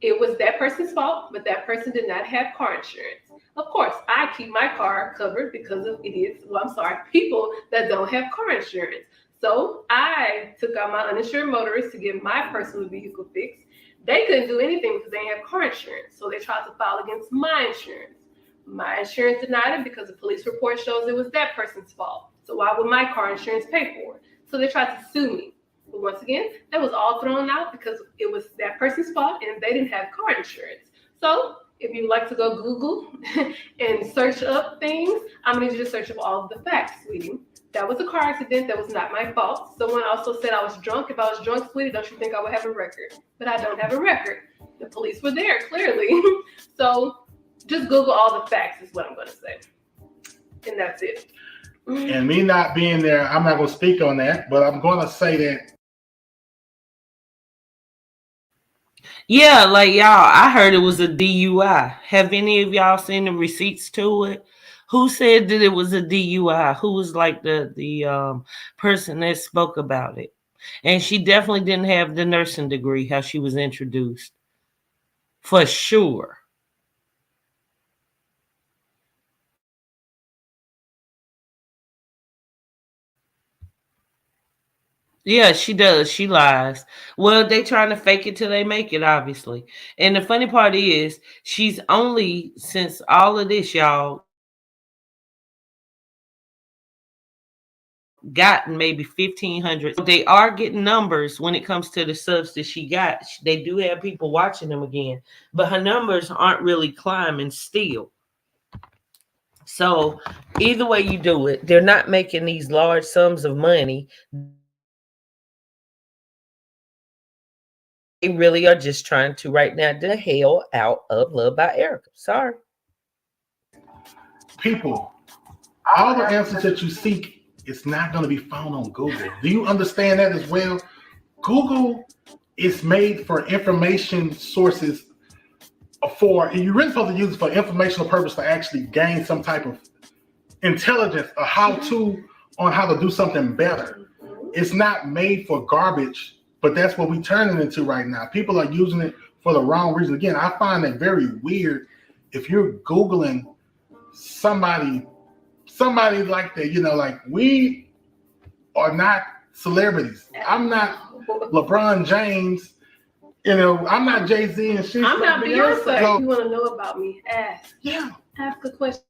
It was that person's fault, but that person did not have car insurance. Of course, I keep my car covered because of people that don't have car insurance. So I took out my uninsured motorist to get my personal vehicle fixed. They couldn't do anything because they didn't have car insurance. So they tried to file against my insurance. My insurance denied it because the police report shows it was that person's fault. So why would my car insurance pay for it? So they tried to sue me. But once again, that was all thrown out because it was that person's fault and they didn't have car insurance. So if you like to go Google and search up things, I'm going to need you to search up all of the facts, sweetie. That was a car accident. That was not my fault. Someone also said I was drunk. If I was drunk, sweetie, don't you think I would have a record? But I don't have a record. The police were there, clearly. So just Google all the facts is what I'm going to say. And that's it. And me not being there, I'm not going to speak on that, but I'm going to say that. Yeah, like y'all, I heard it was a DUI. Have any of y'all seen the receipts to it? Who said that it was a DUI? Who was like the person that spoke about it? And she definitely didn't have the nursing degree, how she was introduced. For sure. Yeah, she does. She lies. Well, they trying to fake it till they make it, obviously. And the funny part is, she's only, since all of this, y'all, gotten maybe 1,500. They are getting numbers when it comes to the subs that she got. They do have people watching them again, but her numbers aren't really climbing still. So either way you do it, they're not making these large sums of money. They really are just trying to right now the hell out of Love by Erica. Sorry. People, all the answers that you seek is not going to be found on Google. Do you understand that as well? Google is made for information sources and you're really supposed to use it for informational purpose to actually gain some type of intelligence, a how-to on how to do something better. It's not made for garbage, but that's what we're turning into right now. People are using it for the wrong reason. Again, I find that very weird. If you're Googling somebody like that, like we are not celebrities. I'm not LeBron James. I'm not Jay-Z and she's I'm not Beyonce. So, if you want to know about me, ask. Yeah. Ask a question.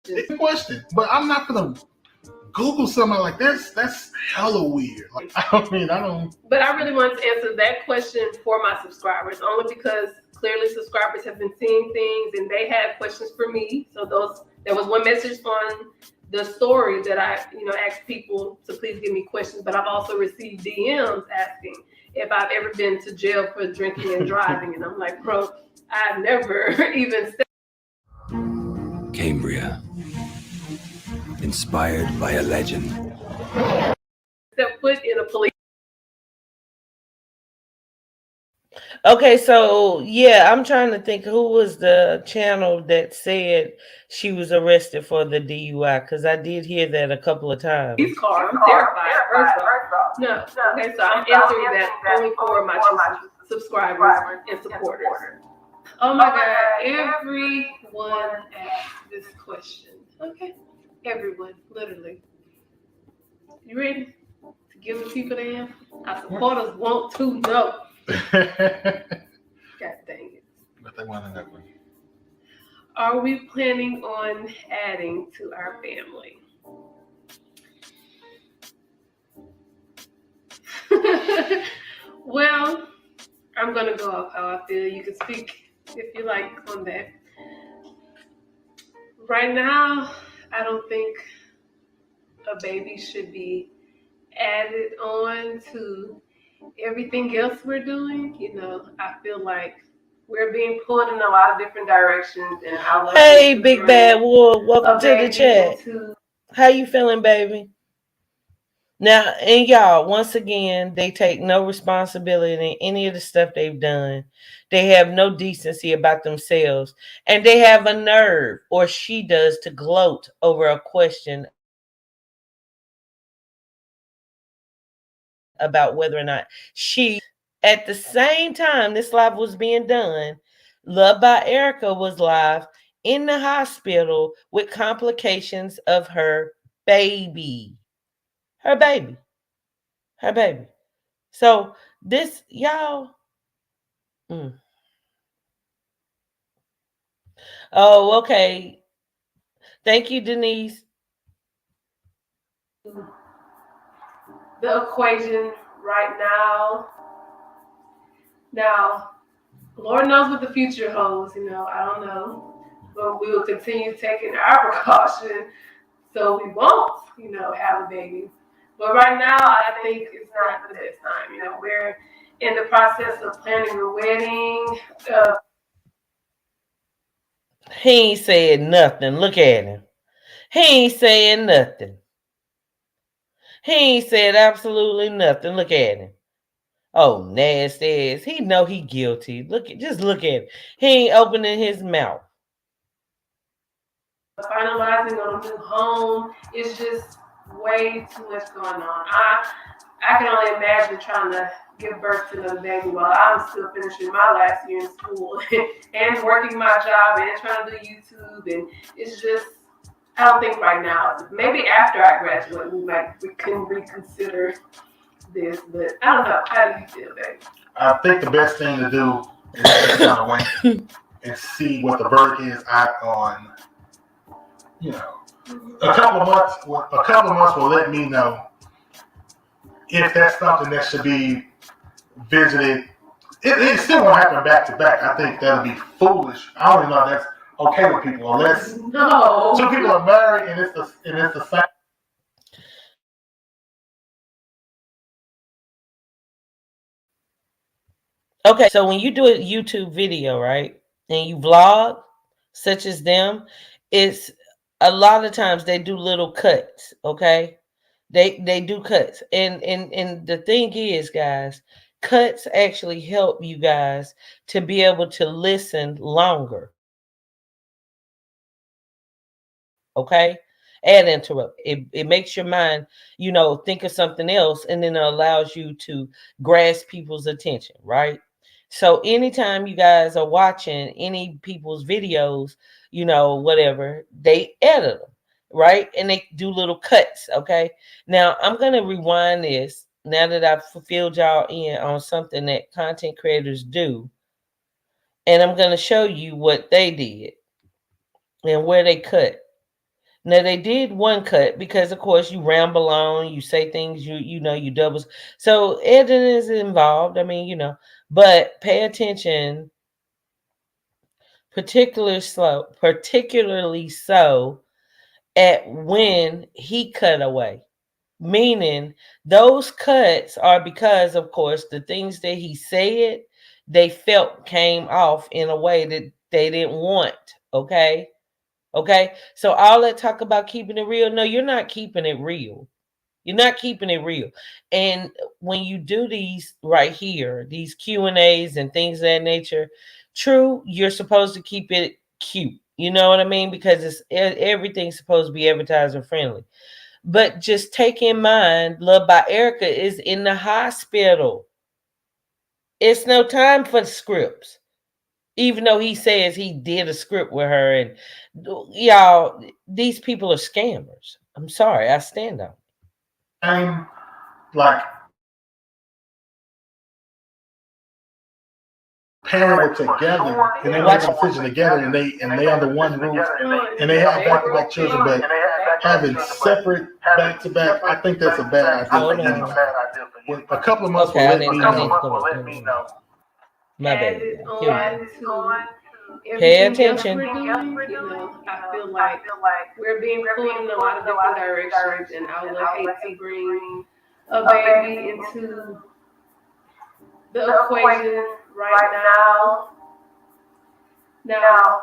It's a question. But I'm not gonna Google something like this. That's hella weird. Like, I don't. But I really wanted to answer that question for my subscribers, only because clearly subscribers have been seeing things and they had questions for me. So there was one message on the story that I, asked people to please give me questions. But I've also received DMs asking if I've ever been to jail for drinking and driving, and I'm like, bro, I've never even said. Cambria, inspired by a legend. Step foot in a police. Okay, so yeah, I'm trying to think who was the channel that said she was arrested for the DUI, because I did hear that a couple of times. I'm terrified. First off. No. Okay, so I'm answering that only for my subscribers and supporters. Oh my God, everyone asked this question. Okay, everyone, literally. You ready to give the people the answer? Our supporters want to know. God dang it. But they want to know. Are we planning on adding to our family? Well, I'm going to go off how I feel. You can speak if you like on that. Right now, I don't think a baby should be added on to everything else we're doing. I feel like we're being pulled in a lot of different directions. And hey, Big Bad Wolf, welcome to the chat. How you feeling, baby? Now, and y'all, once again, they take no responsibility in any of the stuff they've done. They have no decency about themselves. And they have a nerve, or she does, to gloat over a question about whether or not she believes at the same time this live was being done. Love by Erica was live in the hospital with complications of baby. Her baby. Her baby. So this, y'all. Mm. Oh, okay. Thank you, Denise. The equation right now. Now, Lord knows what the future holds, I don't know. But we will continue taking our precaution so we won't, have a baby. But right now, I think it's not the best time. We're in the process of planning a wedding. He ain't said nothing. Look at him. He ain't saying nothing. He ain't said absolutely nothing. Look at him. Oh, nasty ass. He know he guilty. Just look at him. He ain't opening his mouth. Finalizing on a new home. It's just way too much going on. I can only imagine trying to give birth to another baby while I'm still finishing my last year in school and working my job and trying to do YouTube. And it's just, I don't think right now. Maybe after I graduate, we can reconsider this. But I don't know. How do you feel, baby? I think the best thing to do is just kind of wait and see what the verdict is out on, a couple of months. A couple of months will let me know if that's something that should be visited. It still won't happen back to back. I think that'll be foolish. I don't even know if that's okay with people unless two people are married and it's the same. Okay, so when you do a YouTube video, right, and you vlog, such as them, it's a lot of times they do little cuts. Okay, they do cuts, and the thing is, guys, cuts actually help you guys to be able to listen longer. Okay, and interrupt. It makes your mind, think of something else, and then it allows you to grasp people's attention, right? So anytime you guys are watching any people's videos, whatever, they edit them, right? And they do little cuts. Okay. Now I'm gonna rewind this now that I've fulfilled y'all in on something that content creators do, and I'm gonna show you what they did and where they cut. Now they did one cut because of course you ramble on, you say things, you doubles. So editing is involved. I mean, but pay attention, particularly so at when he cut away. Meaning those cuts are because of course the things that he said they felt came off in a way that they didn't want. Okay. Okay. So all that talk about keeping it real, no, you're not keeping it real. You're not keeping it real. And when you do these right here, these Q&As and things of that nature, true, you're supposed to keep it cute. You know what I mean? Because everything's supposed to be advertiser friendly. But just take in mind, Love by Erica is in the hospital. It's no time for scripts. Even though he says he did a script with her, and y'all, these people are scammers. I'm sorry, I stand on. I'm like parents were together and they made a decision together and they under one roof and they have back to back children, but having separate back to back, I think that's a bad idea. A couple of months will let me know. My bad. Pay attention. I feel like we're being pulled in a lot of different directions, and I would hate to bring a baby into the equation right now. Now,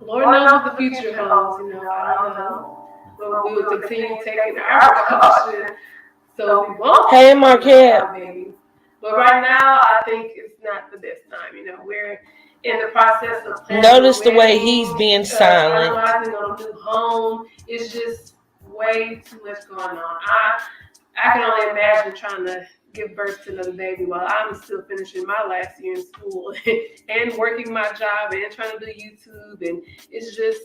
Lord knows what the future holds. I don't know, but we will continue taking our precautions So we won't Hey, have Marquette. babies. But right now, I think it's not the best time. We're in the process of planning a Notice the way he's wedding, being silent. finalizing on a new home. It's just way too much going on. I can only imagine trying to give birth to another baby while I'm still finishing my last year in school and working my job and trying to do YouTube. And it's just,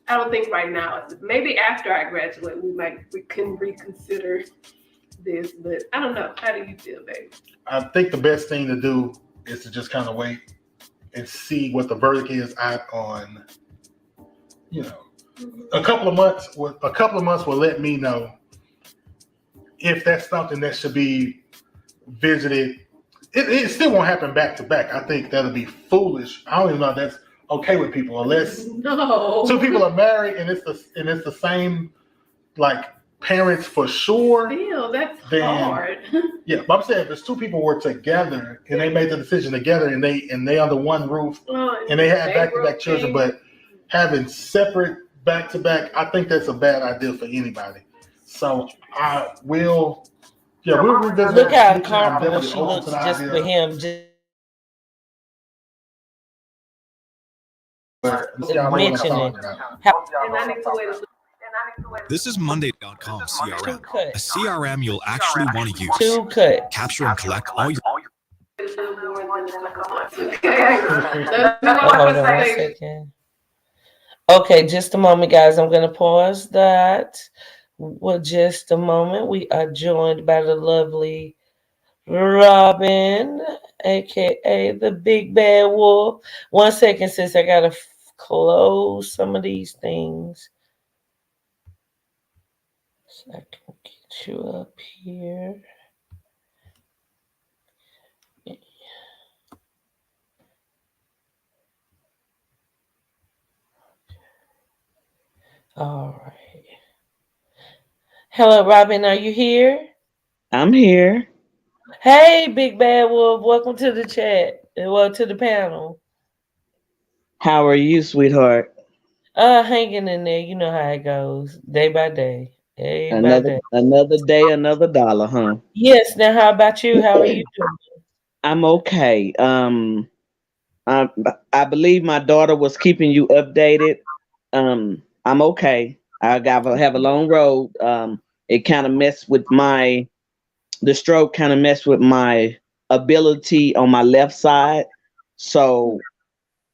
I don't think right now. Maybe after I graduate, we can reconsider this. But I don't know. How do you feel, baby? I think the best thing to do is to just kind of wait and see what the verdict is out on, you know, a couple of months. A couple of months will let me know if that's something that should be visited. It still won't happen back to back. I think that'll be foolish. I don't even know if that's okay with people unless No. two people are married and it's the same like parents for sure. Still, that's Then hard. yeah, but I'm saying if there's two people were together and they made the decision together and they under one roof and they had back to back children, but having separate back to back, I think that's a bad idea for anybody. So I will. Yeah, we'll revisit. Look how I'm comfortable definitely she open looks to the just idea. with him. Just mentioning. And I need to wait a little. This is Monday.com CRM, Two cut. a CRM you'll actually want to use. Two cut. Capture and collect all your A little more than a couple months. Okay. Hold on one second. Okay, just a moment, guys. I'm gonna pause that. Well, just a moment. We are joined by the lovely Robin, aka the Big Bad Wolf. 1 second, sis. I gotta close some of these things so I can get you up here. All right. Hello, Robin. Are you here? I'm here. Hey, Big Bad Wolf. Welcome to the chat. Well, to the panel. How are you, sweetheart? Hanging in there. You know how it goes, day by day, day by Another day. another day, another dollar, huh? Yes. Now, how about you? How are you doing? I'm okay. I, I believe my daughter was keeping you updated. I'm okay. I got have a long road. It kind of messed with the stroke kind of messed with my ability on my left side. So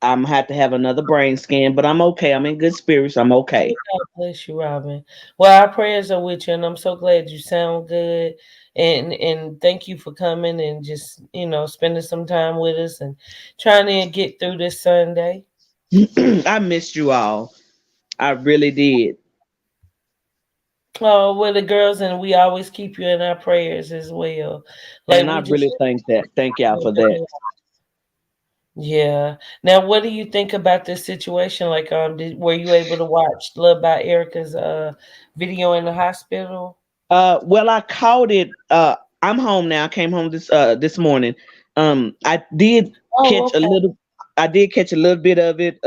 I'm had to have another brain scan, but I'm okay. I'm in good spirits. I'm okay. God bless you, Robin. Well, our prayers are with you, and I'm so glad you sound good. And thank you for coming and just spending some time with us and trying to get through this Sunday. I missed you all. I really did. Oh, well, the girls and we always keep you in our prayers as well. Like And I we just really think that. Thank y'all for that. yeah. Now, what do you think about this situation? Like, were you able to watch Love by Erica's video in the hospital? Well, I caught it. I'm home now. I came home this morning. I did Oh, catch a okay. little. I did catch a little bit of it.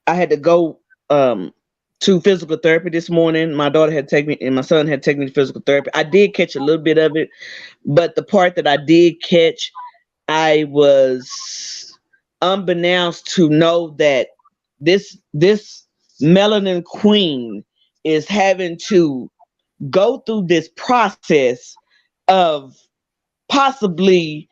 I had to go to physical therapy this morning. My daughter had taken me, and my son had taken me to physical therapy. I did catch a little bit of it, but the part that I did catch, I was unbeknownst to know that this melanin queen is having to go through this process of possibly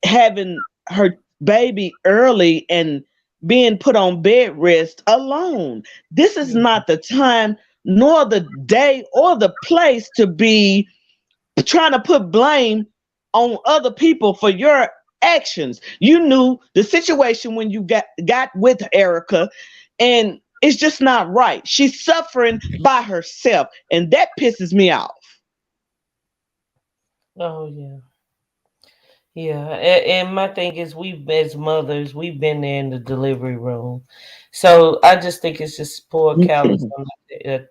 having her baby early and being put on bed rest alone. This is not the time nor the day or the place to be trying to put blame on other people for your actions. You knew the situation when you got with Erica, and it's just not right. She's suffering by herself, and that pisses me off. Oh, yeah. Yeah, and my thing is, as mothers, we've been there in the delivery room, so I just think it's just poor callous,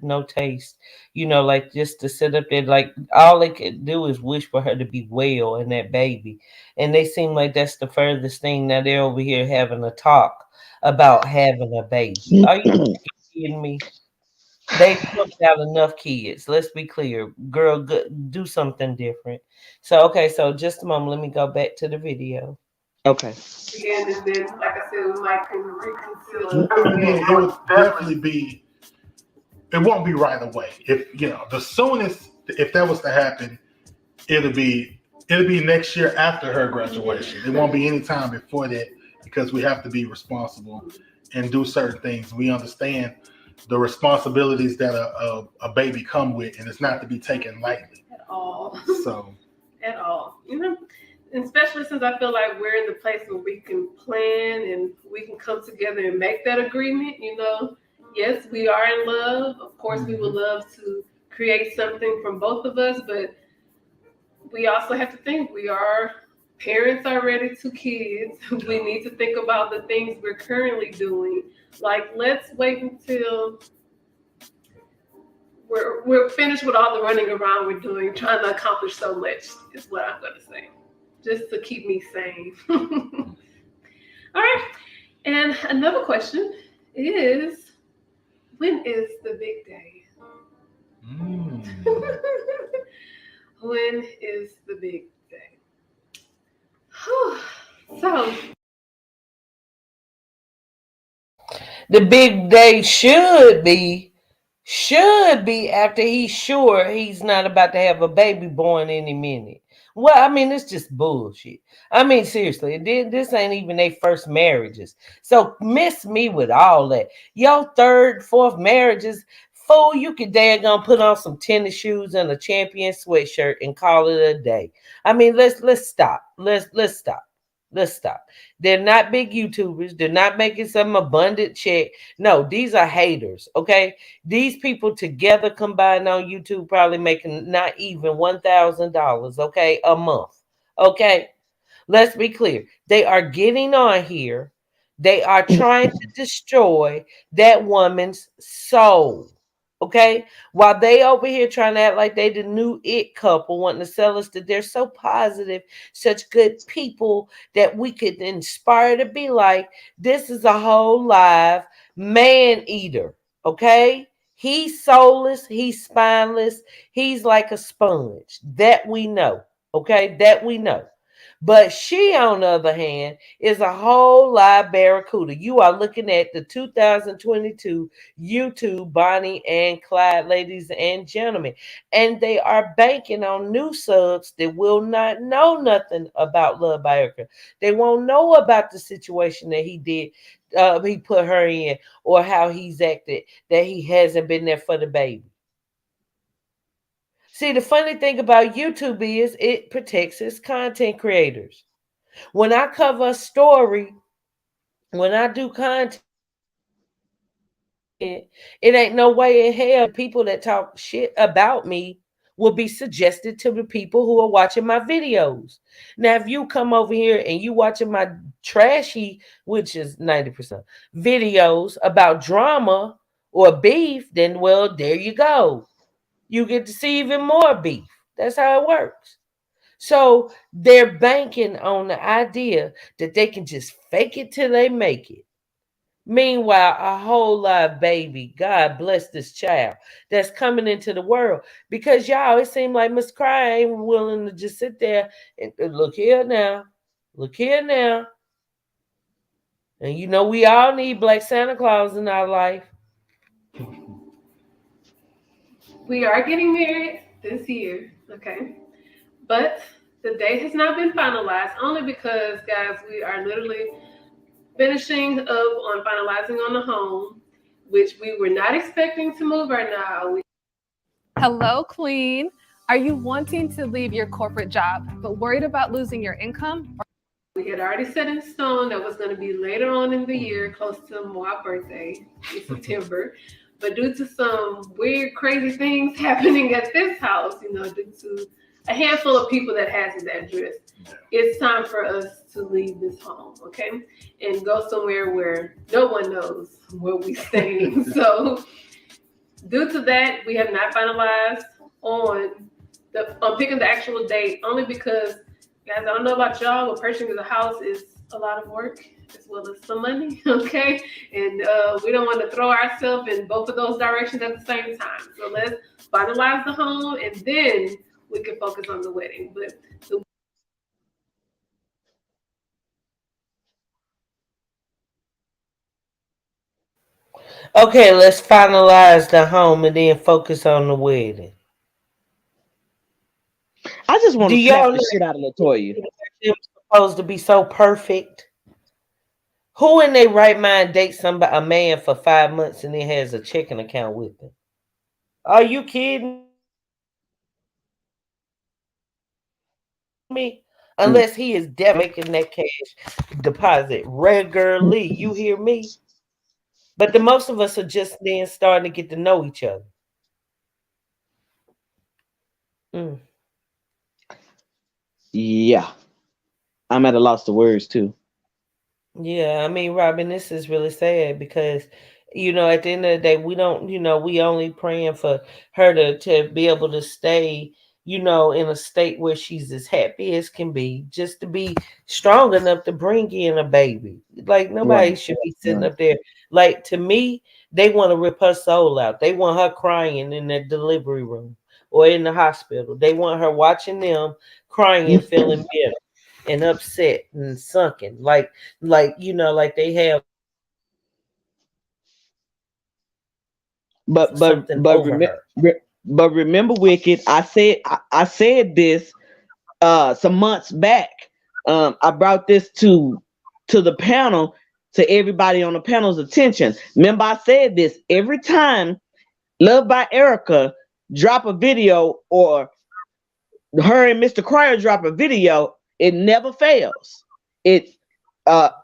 no taste. Like just to sit up there, like all they could do is wish for her to be well and that baby, and they seem like that's the furthest thing. Now they're over here having a talk about having a baby. Are you kidding me? They pumped out enough kids. Let's be clear. Girl, do something different. So, okay, so just a moment. Let me go back to the video. Okay. Again, and then, like I said, we might can reconsider. And then it would definitely be. It won't be right away. If the soonest, if that was to happen, it'll be next year after her graduation. It won't be any time before that because we have to be responsible and do certain things. We understand the responsibilities that a baby come with, and it's not to be taken lightly at all. So at all, and especially since I feel like we're in the place where we can plan and we can come together and make that agreement. Yes, we are in love. Of course, we would love to create something from both of us, but we also have to think we are parents already to kids. We need to think about the things we're currently doing. Like, let's wait until we're finished with all the running around we're doing, trying to accomplish so much, is what I'm going to say, just to keep me sane. All right. And another question is, when is the big day? When is the big day? So, the big day should be after he's sure he's not about to have a baby born any minute. Well, I mean, it's just bullshit. I mean, seriously, this ain't even their first marriages. So miss me with all that. Your third, fourth marriages, fool, you could daggone put on some tennis shoes and a champion sweatshirt and call it a day. I mean, let's stop. Let's stop. Let's stop. They're not big YouTubers. They're not making some abundant check. No, these are haters. Okay. These people together combined on YouTube probably making not even $1,000, okay, a month. Okay, let's be clear. They are getting on here. They are trying to destroy that woman's soul. Okay, while they over here trying to act like they the new it couple, wanting to sell us that they're so positive, such good people that we could inspire to be like. This is a whole live man eater. Okay, he's soulless, he's spineless, he's like a sponge. That we know. Okay, that we know. But she, on the other hand, is a whole live barracuda. You are looking at the 2022 YouTube Bonnie and Clyde, ladies and gentlemen. And they are banking on new subs that will not know nothing about Love by Erica. They won't know about the situation that he did, he put her in, or how he's acted, that he hasn't been there for the baby. See, the funny thing about YouTube is it protects its content creators. When I cover a story, when I do content, it ain't no way in hell people that talk shit about me will be suggested to the people who are watching my videos. Now, if you come over here and you watching my trashy, which is 90% videos about drama or beef, then well, there you go. You get to see even more beef. That's how it works. So they're banking on the idea that they can just fake it till they make it. Meanwhile, a whole live baby, God bless this child, that's coming into the world. Because y'all, it seemed like Miss Cry ain't willing to just sit there and look here now. Look here now. And we all need Black Santa Claus in our life. we are getting married this year, okay? But the date has not been finalized, only because, guys, we are literally finishing up on finalizing on the home, which we were not expecting to move right now. Hello, Queen. Are you wanting to leave your corporate job, but worried about losing your income? We had already set in stone that was going to be later on in the year, close to my birthday in September. But due to some weird, crazy things happening at this house, due to a handful of people that has his address, it's time for us to leave this home, okay? And go somewhere where no one knows where we staying. So due to that, we have not finalized on picking the actual date, only because, guys, I don't know about y'all, but purchasing the house is a lot of work as well as some money, okay? And we don't want to throw ourselves in both of those directions at the same time. So let's finalize the home and then we can focus on the wedding. But the Okay, let's finalize the home and then focus on the wedding. I just want Do to slap y'all the know shit out of Latoya. they're supposed to be so perfect? Who in their right mind dates somebody a man for 5 months and then has a checking account with them? Are you kidding me? Unless he is definitely making that cash deposit regularly. You hear me? But the most of us are just then starting to get to know each other. Mm. Yeah, I'm at a loss of words too. Yeah, I mean, Robin, this is really sad because, at the end of the day, we don't, we only praying for her to be able to stay, in a state where she's as happy as can be, just to be strong enough to bring in a baby. Like, Right, nobody should be sitting right. up there. Like, to me, they want to rip her soul out. They want her crying in the delivery room or in the hospital. They want her watching them crying and feeling bitter and upset and sunken like they have But but something but over remember, her. but remember, Wicked. I said this some months back. I brought this to the panel, to everybody on the panel's attention. Remember, I said this every time Love by Erica drop a video, or her and Mr. Cryer drop a video, it never fails. It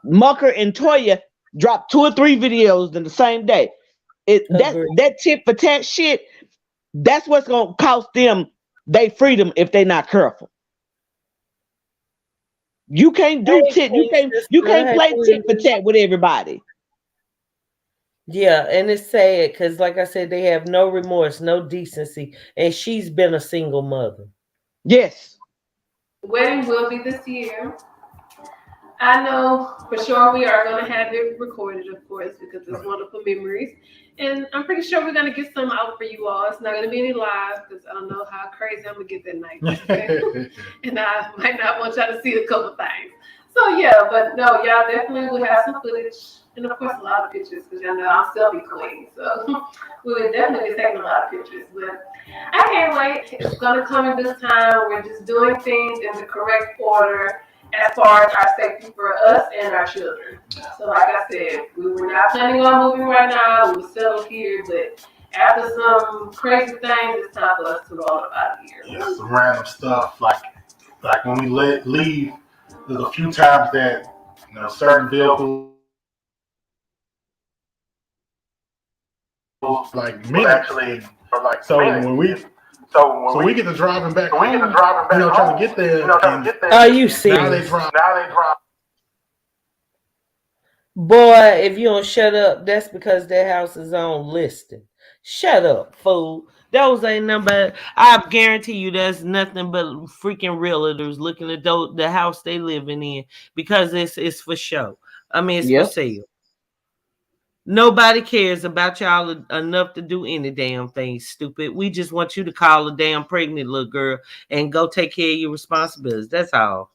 Mucker and Toya drop 2 or 3 videos in the same day. Agree. That tit for tat shit, that's what's gonna cost them they freedom if they not careful. You can't do Hey, tit. Queen You Sister. can't Hey, play tit for Queen. tat with everybody. Yeah, and it's sad because, like I said, they have no remorse, no decency, and she's been a single mother. Yes. the wedding will be this year. I know for sure we are going to have it recorded, of course, because it's wonderful memories. And I'm pretty sure we're going to get some out for you all. It's not going to be any live because I don't know how crazy I'm going to get that night. Okay? And I might not want y'all to see a couple things. So, yeah, but no, y'all definitely will have some footage. And of course, a lot of pictures because y'all know I'm selfie queen. So, we will definitely be taking a lot of pictures. But I can't wait. It's going to come in this time. We're just doing things in the correct order as far as our safety for us and our children. So, like I said, we were not planning on moving right now. We were settled here, but after some crazy things, it's time for us to roll up out of here. Yeah, some random stuff like when we leave. There's a few times that certain vehicles like minutes. So when we get to driving back home, trying to get there, and Are you now they serious? drive. Boy, if you don't shut up, that's because that house is on listing. Shut up, fool. Those ain't number. I guarantee you, there's nothing but freaking realtors looking at the house they living in because it's for show. I mean, it's for Yep. sale. Nobody cares about y'all enough to do any damn thing, stupid. We just want you to call a damn pregnant little girl and go take care of your responsibilities. That's all,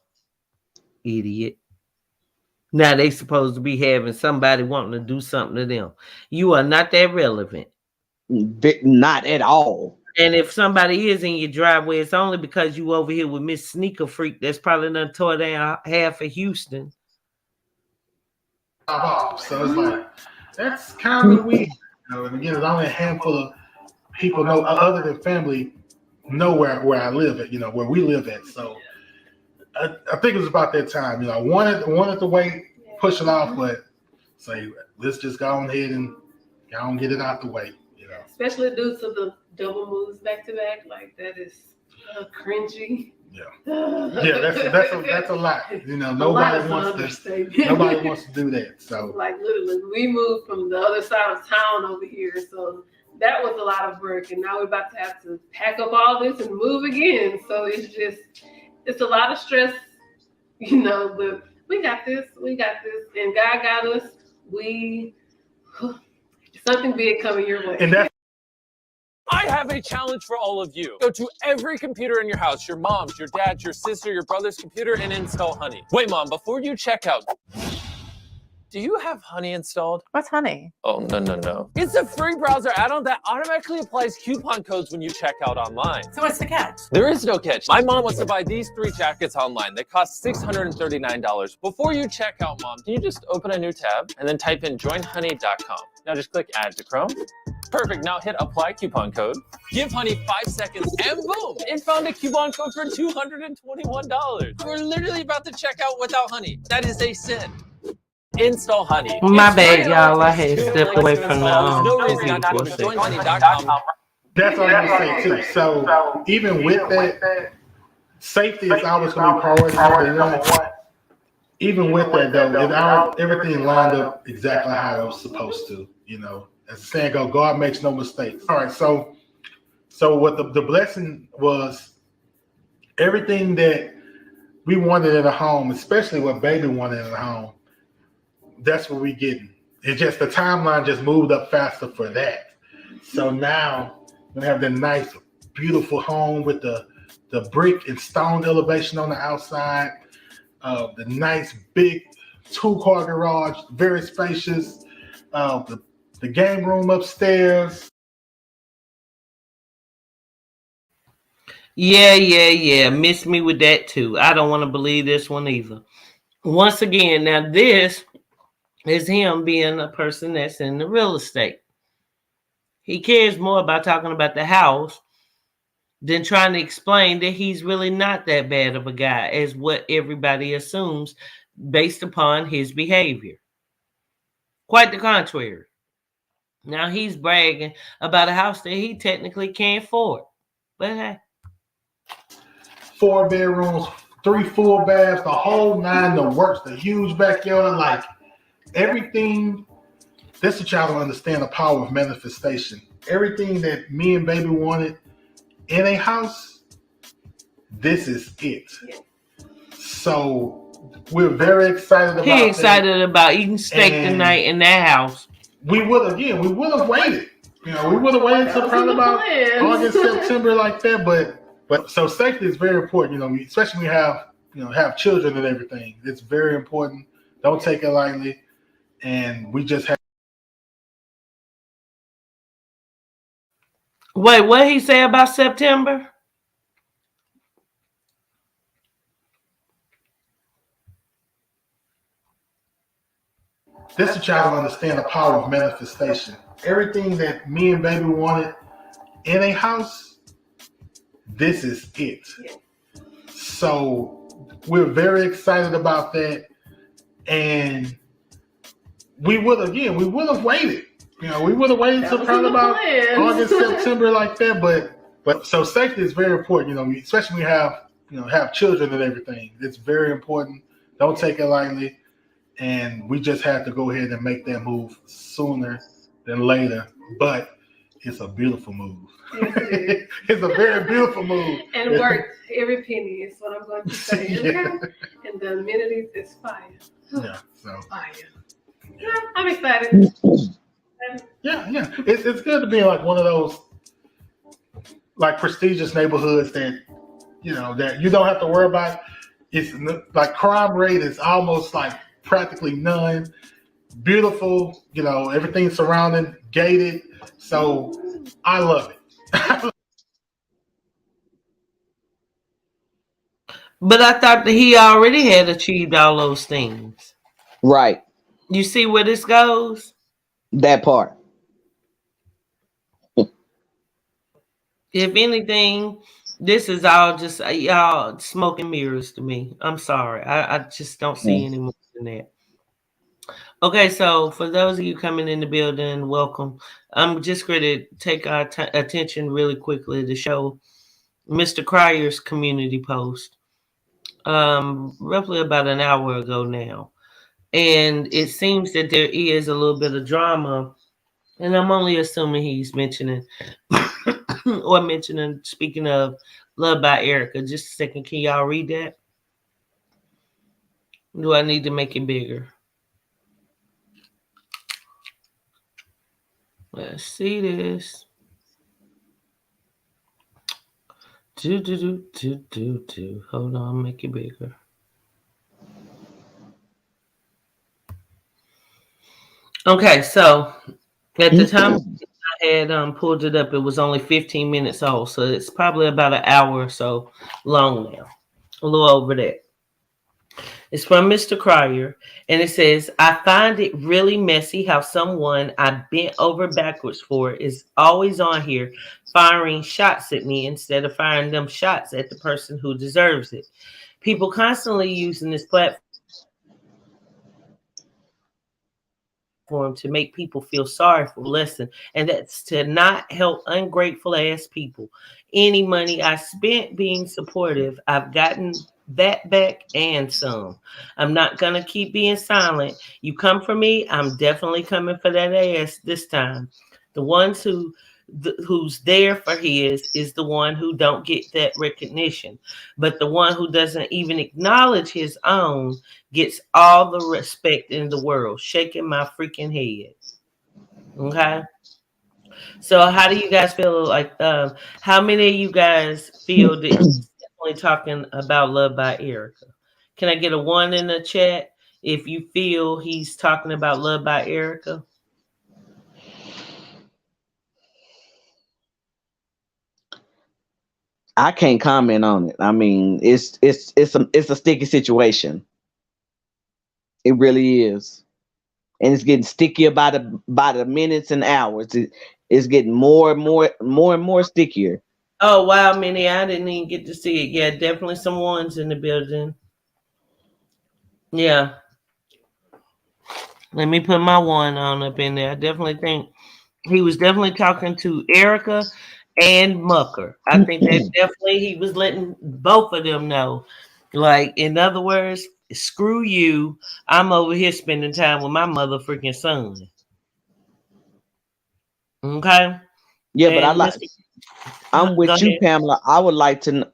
idiot. Now they supposed to be having somebody wanting to do something to them. You are not that relevant. Not at all. And if somebody is in your driveway, it's only because you over here with Miss Sneaker Freak that's probably done tore down half of Houston. Off. So it's like that's kind of weird. And again, there's only a handful of people know other than family know where I live at. Where we live at. So I think it was about that time. I wanted to wait, push it off, but say let's just go on ahead and go and get it out the way. Especially due to the double moves back to back, like that is cringy. Yeah, that's a lot. Nobody wants to do that. So like literally, we moved from the other side of town over here, so that was a lot of work, and now we're about to have to pack up all this and move again. So it's a lot of stress, but We got this. We got this. And God got us. Something big coming your way. And that's I have a challenge for all of you. Go to every computer in your house, your mom's, your dad's, your sister, your brother's computer, and install Honey. Wait, Mom, before you check out, do you have Honey installed? What's honey? Oh, no. It's a free browser add-on that automatically applies coupon codes when you check out online. So what's the catch? There is no catch. My mom wants to buy these 3 jackets online. They cost $639. Before you check out, Mom, can you just open a new tab and then type in joinhoney.com? Now just click add to Chrome. Perfect. Now hit apply coupon code. Give Honey 5 seconds and boom, it found a coupon code for $221. We're literally about to check out without Honey. That is a sin. Install Honey. My It's bad, free. y'all. I had to step away from There's no the reason not to for go a to second. joinhoney.com. that's what I'm gonna say too. So even with that, safety is always gonna be priority number one. Even with that though, everything lined up exactly how it was supposed to. You know, as the saying goes, God makes no mistakes. All right, so what the blessing was, everything that we wanted in a home, especially what baby wanted in a home, that's what we getting. It's just the timeline just moved up faster for that. So now we have the nice, beautiful home with the brick and stone elevation on the outside, the nice big 2-car garage, very spacious, the game room upstairs. Yeah. Miss me with that too. I don't want to believe this one either. Once again, now this is him being a person that's in the real estate. He cares more about talking about the house than trying to explain that he's really not that bad of a guy as what everybody assumes based upon his behavior. Quite the contrary. Now he's bragging about a house that he technically can't afford. But hey. 4 bedrooms, 3 full baths, the whole 9, the works, the huge backyard, like everything. This is y'all to understand the power of manifestation. Everything that me and baby wanted in a house, this is it. So we're very excited about He excited about eating steak tonight in that house. We would have waited. You know, we would have waited till probably about August, September like that. But so safety is very important. You know, especially when you have children and everything. It's very important. Don't take it lightly. And we just have. Wait, what he say about September? This is y'all to understand the power of manifestation. Everything that me and baby wanted in a house, this is it. So we're very excited about that. And we would have waited. You know, we would have waited till probably about August, September like that. But so safety is very important. You know, especially when you have children and everything. It's very important. Don't take it lightly. And we just have to go ahead and make that move sooner than later. But it's a beautiful move. Yes, it is. It's a very beautiful move. And worth every penny is what I'm going to say. Okay? And the amenities is fire. Yeah. So fire. Yeah, I'm excited. Yeah. It's good to be in like one of those like prestigious neighborhoods that that you don't have to worry about. It's like crime rate is almost like practically none. Beautiful, everything surrounding, gated. So I love it. But I thought that he already had achieved all those things. Right. You see where this goes? That part. If anything, this is all just y'all smoke and mirrors to me. I'm sorry. I just don't see any more than that. Okay, so for those of you coming in the building, welcome. I'm just going to take our attention really quickly to show Mr. Cryer's community post roughly about an hour ago now. And it seems that there is a little bit of drama, and I'm only assuming he's mentioning speaking of Love by Erica. Just a second, can y'all read that? Do I need to make it bigger? Let's see this. Do. Hold on, make it bigger. Okay, so at the time I had pulled it up, it was only 15 minutes old, so it's probably about an hour or so long now. A little over that. It's from Mr. Cryer, and it says, I find it really messy how someone I bent over backwards for is always on here firing shots at me instead of firing them shots at the person who deserves it. People constantly using this platform to make people feel sorry for less, and that's to not help ungrateful ass people. Any money I spent being supportive, I've gotten that back and some. I'm not gonna keep being silent. You come for me, I'm definitely coming for that ass this time. The ones who's there for his is the one who don't get that recognition, but the one who doesn't even acknowledge his own gets all the respect in the world. Shaking my freaking head. Okay. So how do you guys feel? Like, how many of you guys feel that he's definitely talking about Love by Erica? Can I get a one in the chat if you feel he's talking about Love by Erica? I can't comment on it. I mean, it's a sticky situation. It really is, and it's getting stickier by the minutes and hours. It's getting more and more stickier. Oh wow, Minnie, I didn't even get to see it. Yeah, definitely some ones in the building. Yeah, let me put my one on up in there. I definitely think he was definitely talking to Erica and Mucker. I think that definitely he was letting both of them know. Like, in other words, screw you. I'm over here spending time with my mother freaking son. Okay? Yeah, but I And like. Mr. I'm Go with you, ahead. Pamela. I would like to.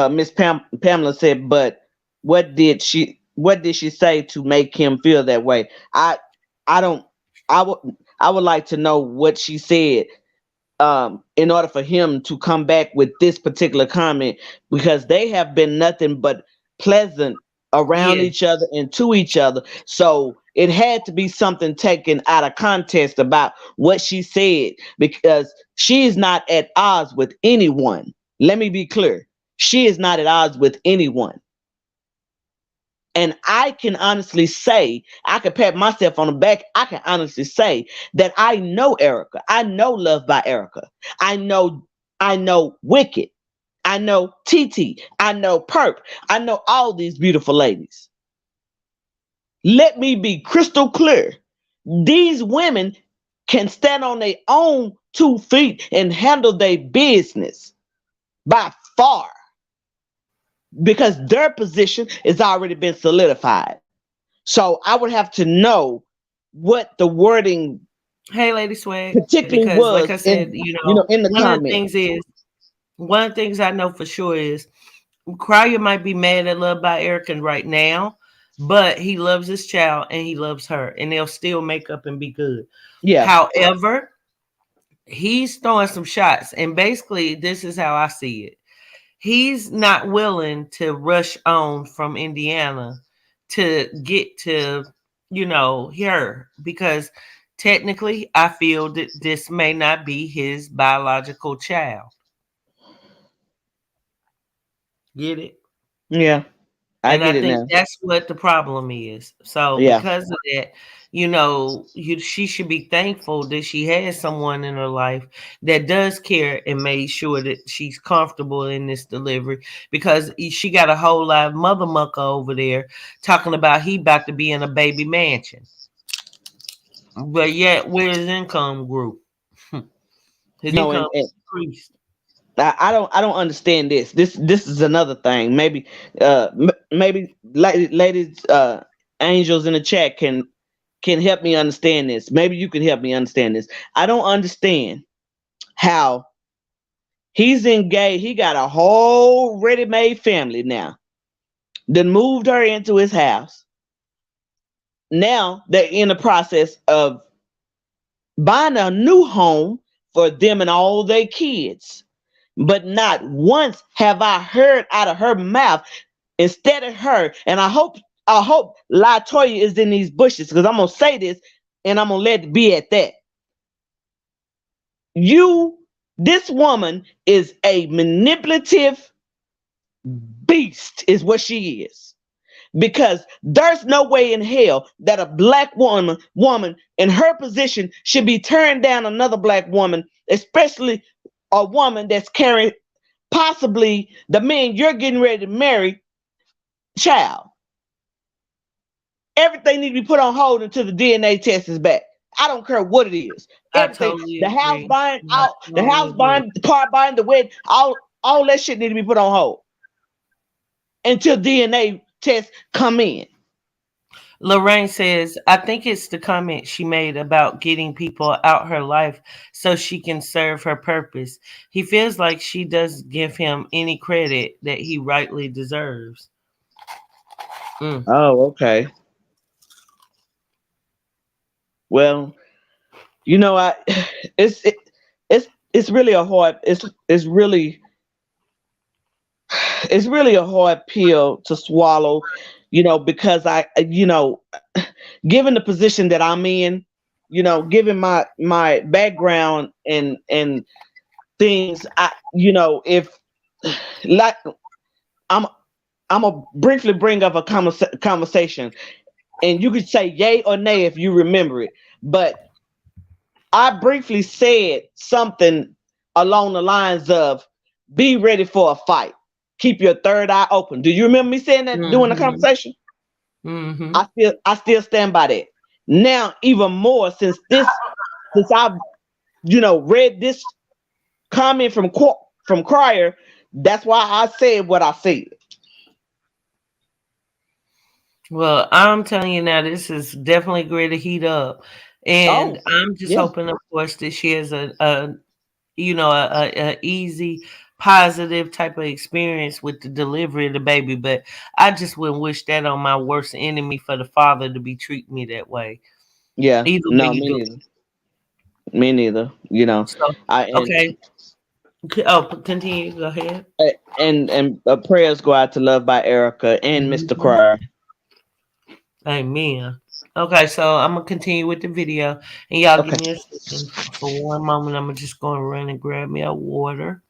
Miss Pamela said, but what did she say to make him feel that way? I don't. I would I would like to know what she said in order for him to come back with this particular comment, because they have been nothing but pleasant around Yeah. each other and to each other. So it had to be something taken out of context about what she said, because she is not at odds with anyone. Let me be clear. She is not at odds with anyone. And I can honestly say, I can pat myself on the back. I can honestly say that I know Erica. I know Love by Erica. I know Wicked. I know TT. I know Perp. I know all these beautiful ladies. Let me be crystal clear. These women can stand on their own 2 feet and handle their business by far, because their position has already been solidified. So I would have to know what the wording Hey, Lady Swag. particularly Because, like was I said, in the one of the comment. things is, one of the things I know for sure is Cryer might be mad at Love by Erica right now, but he loves his child and he loves her, and they'll still make up and be good. Yeah, However, he's throwing some shots, and basically, this is how I see it. He's not willing to rush on from Indiana to get to, her, because technically, I feel that this may not be his biological child. Get it? yeah, I And I get it think now. that's what the problem is. So Yeah, because of that, she should be thankful that she has someone in her life that does care and made sure that she's comfortable in this delivery, because she got a whole lot of mother mucker over there talking about he about to be in a baby mansion. But yet where his income grew. His no, income and increased. I don't understand this. This is another thing. Maybe maybe ladies, angels in the chat can help me understand this. Maybe you can help me understand this. I don't understand how he's engaged. He got a whole ready-made family now. Then moved her into his house. now they're in the process of buying a new home for them and all their kids. But not once have I heard out of her mouth, instead of her, and I hope Latoya is in these bushes, because I'm gonna say this and I'm gonna let it be at that. This woman is a manipulative beast, is what she is. Because there's no way in hell that a black woman in her position should be turning down another black woman, especially a woman that's carrying possibly the man you're getting ready to marry child. Everything needs to be put on hold until the DNA test is back. I don't care what it is. I Everything, totally the house agree. buying, I the totally house agree. buying, the car buying, the wedding, all that shit need to be put on hold until DNA tests come in. Lorraine says, I think it's the comment she made about getting people out her life so she can serve her purpose. He feels like she doesn't give him any credit that he rightly deserves. Mm. Oh, okay. Well, I it's it, it's really a hard it's really a hard pill to swallow, because given the position that I'm in, given my background and things, if like I'm I'm gonna briefly bring up a conversation, and you could say yay or nay if you remember it. But I briefly said something along the lines of be ready for a fight. Keep your third eye open. Do you remember me saying that during the Mm-hmm. conversation? Mm-hmm. I still stand by that. Now, even more since I've read this comment from Crier, that's why I said what I said. Well, I'm telling you now, this is definitely going to heat up, and Oh, I'm just yeah, hoping, of course, that she has a easy, positive type of experience with the delivery of the baby. But I just wouldn't wish that on my worst enemy for the father to be treating me that way. yeah. Either way No, you me do neither. Me neither. so. I and Okay. Oh, continue. Go ahead. and prayers go out to Love by Erica and Mr. Mhm. Crier. Amen. Okay, so I'm gonna continue with the video, and y'all give Okay, me a second for one moment. I'm just gonna run and grab me a water.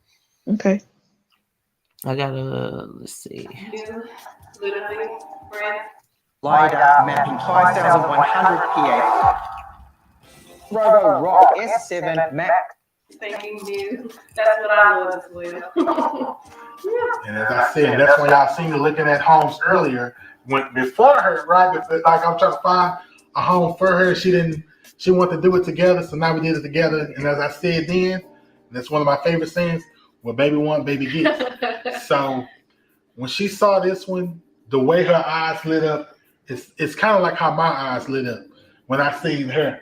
okay. I gotta let's see. You literally, friend. LiDAR mapping 5100 PA. Robo Rock S7 Max. Thanking you. That's what I love as well. Yeah. And as I said, that's why y'all seen me looking at homes earlier. When before her, right? Like I'm trying to find a home for her. She wanted to do it together, so now we did it together. And as I said then, that's one of my favorite sayings: "What baby want, baby gets." So when she saw this one, the way her eyes lit up, it's kind of like how my eyes lit up when I seen her.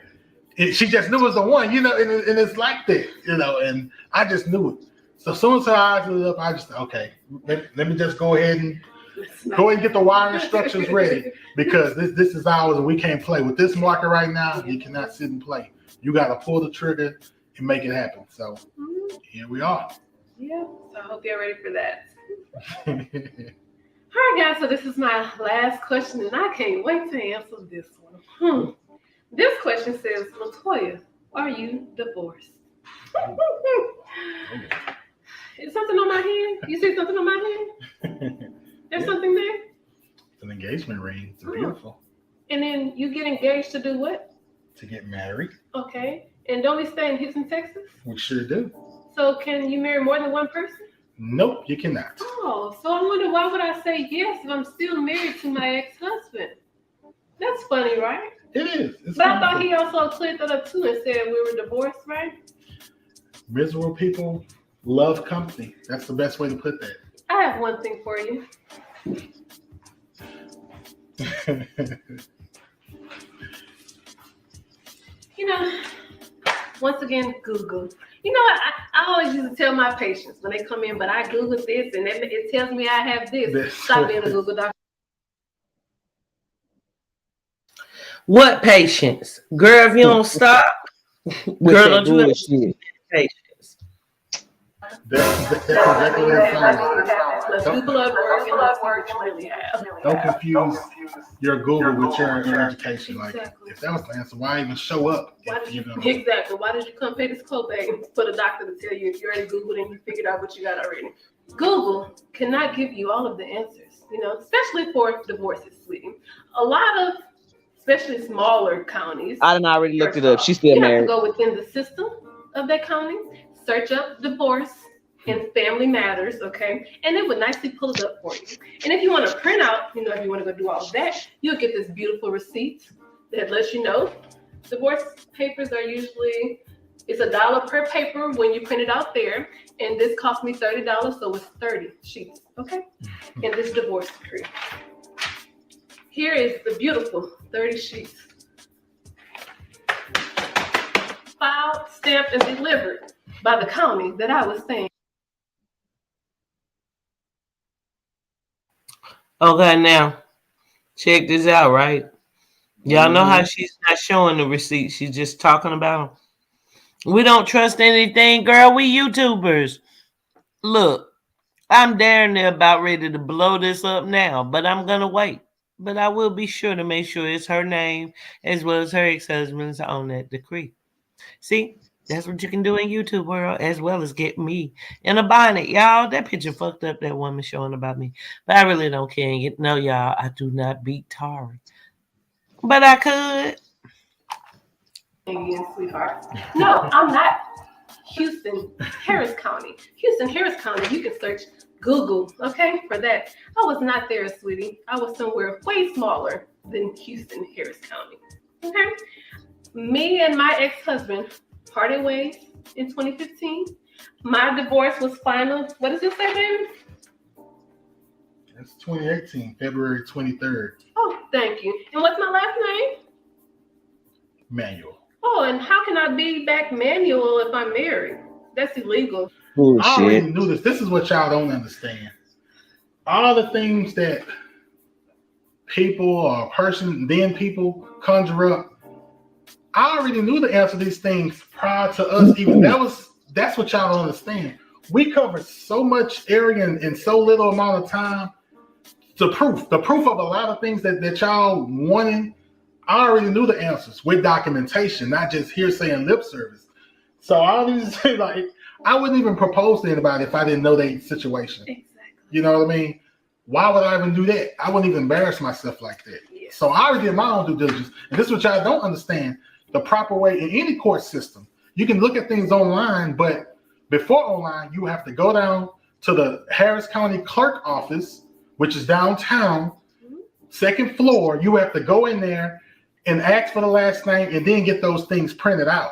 She just knew it was the one, and it's like that, and I just knew it. So as soon as her eyes lit up, I just okay, let me just go ahead and get the wire instructions ready, because this is ours and we can't play with this market right now. You cannot sit and play. You got to pull the trigger and make it happen. So here we are. Yeah, so I hope you're ready for that. All right, guys, so this is my last question, and I can't wait to answer this one. This question says, Latoya, are you divorced? Is something on my hand? You see something on my hand? There's something there? It's an engagement ring. It's beautiful. And then you get engaged to do what? To get married. Okay. And don't we stay in Houston, Texas? We sure do. So can you marry more than one person? Nope, you cannot. Oh, so I wonder why would I say yes if I'm still married to my ex-husband? That's funny, right? It is. But I thought he also cleared that up too and said we were divorced, right? Miserable people love company. That's the best way to put that. I have one thing for you. Once again, Google. You know what? I always used to tell my patients when they come in, but I Googled this and it tells me I have this. Stop being a Google doctor. What patience? Girl, if you don't stop, with girl, that don't you ever bullshit. patience. That's That's what I exactly need what to it have. sounds I need like. to have. Let's Don't, Google up work and let's see what you really have. don't confuse your Google with your education. Like, Exactly. if that was the answer, why even show up? Why If did you're you gonna, exactly? Why did you come pay this copay for the doctor to tell you if you already Googled and you figured out what you got already? Google cannot give you all of the answers, especially for divorces, sweetie. A lot of, especially smaller counties, I done already looked first it up. off, She's still you have to married. go within the system of that county, search up divorce and family matters, okay? And it would nicely pull it up for you. And if you want to print out, if you want to go do all of that, you'll get this beautiful receipt that lets you know divorce papers are usually, it's $1 per paper when you print it out there. And this cost me $30, so it's 30 sheets, okay? In this divorce decree. Here is the beautiful 30 sheets. Filed, stamped, and delivered by the county that I was staying. Okay, now check this out, right? Y'all know how she's not showing the receipts, she's just talking about them. We don't trust anything, girl. We YouTubers. Look, I'm darn near about ready to blow this up now, but I'm gonna wait. But I will be sure to make sure it's her name as well as her ex-husband's on that decree. See, that's what you can do in YouTube world, as well as get me in a bonnet, y'all. That picture fucked up that woman showing about me, but I really don't care. No, y'all, I do not beat Tari, but I could. Again, sweetheart. No, I'm not. Houston, Harris County. Houston, Harris County. You can search Google, okay, for that. I was not there, sweetie. I was somewhere way smaller than Houston, Harris County. Okay? Me and my ex-husband parted ways in 2015. My divorce was final. What does it say, baby? it's 2018, February 23rd, Oh, thank you. And what's my last name? manual. Oh, and how can I be back manual if I'm married? That's illegal. I already Bullshit. knew this. This is what y'all don't understand. All the things that people or people conjure up, I already knew the answer to these things prior to us even. That's what y'all don't understand. We covered so much area in so little amount of time. The proof of a lot of things that y'all wanted, I already knew the answers with documentation, not just hearsay and lip service. So I don't even say, like, I wouldn't even propose to anybody if I didn't know their situation. Exactly. You know what I mean? Why would I even do that? I wouldn't even embarrass myself like that. Yeah. So I already did my own due diligence. And this is what y'all don't understand. The proper way in any court system, you can look at things online, but before online, you have to go down to the Harris County Clerk office, which is downtown, second floor. You have to go in there and ask for the last name and then get those things printed out.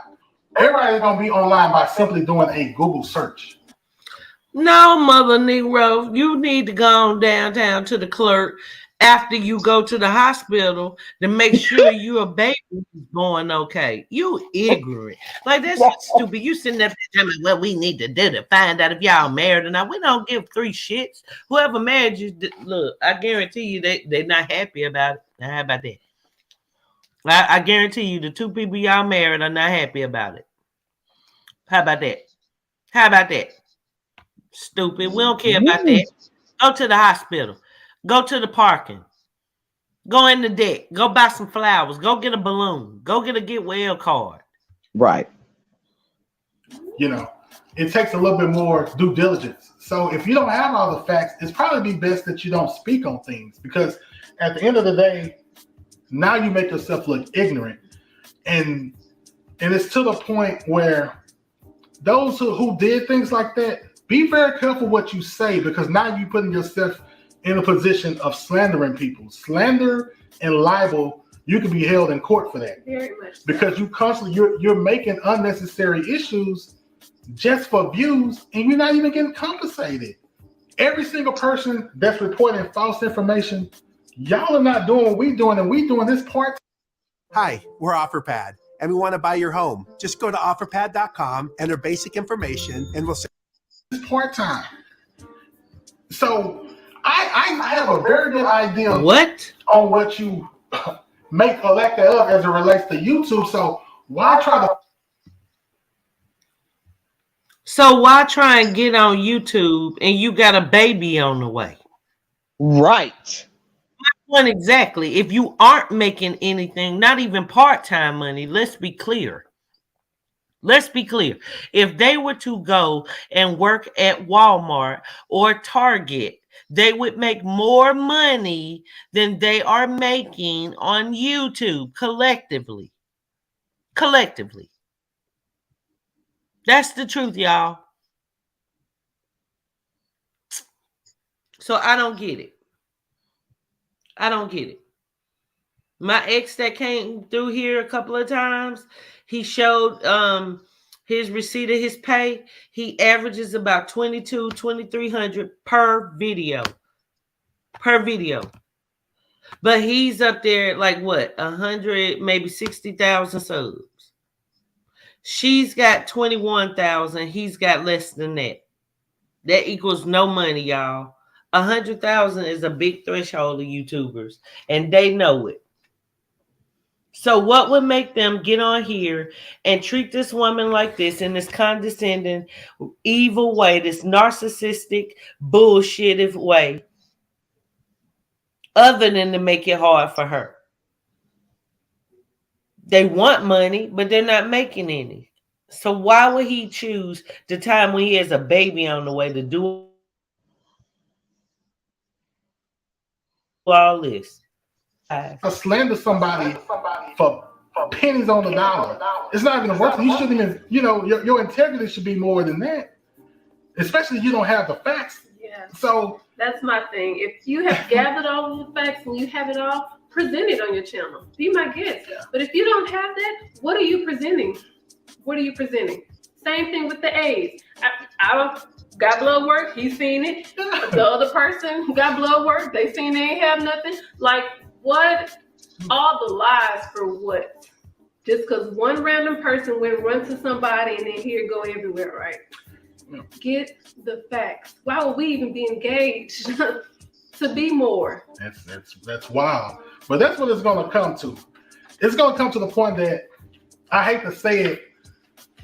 Everybody's going to be online by simply doing a Google search. No, Mother Negro, you need to go on downtown to the clerk after you go to the hospital to make sure your baby is born okay. You ignorant. Like, that's stupid. You sitting there telling me what we need to do to find out if y'all married or not. We don't give three shits. Whoever married you, look, I guarantee you they're not happy about it. Now, how about that? I guarantee you the two people y'all married are not happy about it. How about that? How about that? Stupid. We don't care about that. Go to the hospital. Go to the parking. Go in the deck. Go buy some flowers. Go get a balloon. Go get a get well card. Right. You know, it takes a little bit more due diligence. So if you don't have all the facts, it's probably be best that you don't speak on things, because at the end of the day, now you make yourself look ignorant. And it's to the point where those who did things like that, be very careful what you say, because now you're putting yourself in a position of slandering people. Slander and libel, you can be held in court for that. Very much. Because you constantly you're making unnecessary issues just for views, and you're not even getting compensated. Every single person that's reporting false information, y'all are not doing what we're doing, and we doing this part. Hi, we're OfferPad, and we want to buy your home. Just go to OfferPad.com, enter basic information, and we'll say part-time. So I have a very good idea What? on what you make or lack thereof as it relates to YouTube. So why try to? So why try and get on YouTube and you got a baby on the way? Right. One exactly. If you aren't making anything, not even part-time money, let's be clear. Let's be clear. If they were to go and work at Walmart or Target, they would make more money than they are making on YouTube collectively. Collectively. That's the truth, y'all. So I don't get it. I don't get it. My ex that came through here a couple of times, he showed his receipt of his pay. He averages about 2,300 per video. Per video. But he's up there like what? 100, maybe 60,000 subs. She's got 21,000. He's got less than that. That equals no money, y'all. 100,000 is a big threshold of YouTubers, and they know it. So what would make them get on here and treat this woman like this in this condescending, evil way, this narcissistic, bullshitted way, other than to make it hard for her? They want money, but they're not making any. So why would he choose the time when he has a baby on the way to do all this? To slander somebody for pennies on the dollar. It's not even worth it. You shouldn't even, your integrity should be more than that. Especially if you don't have the facts. Yeah. So that's my thing. If you have gathered all of the facts and you have it all, present it on your channel. Be my guest. But if you don't have that, what are you presenting? What are you presenting? Same thing with the AIDS. I got blood work, he's seen it. The other person got blood work, they seen they ain't have nothing. Like, what? All the lies for what? Just because one random person went run to somebody and then here it go everywhere, right? Get the facts. Why would we even be engaged to be more? That's wild. But that's what it's going to come to. It's going to come to the point that, I hate to say it,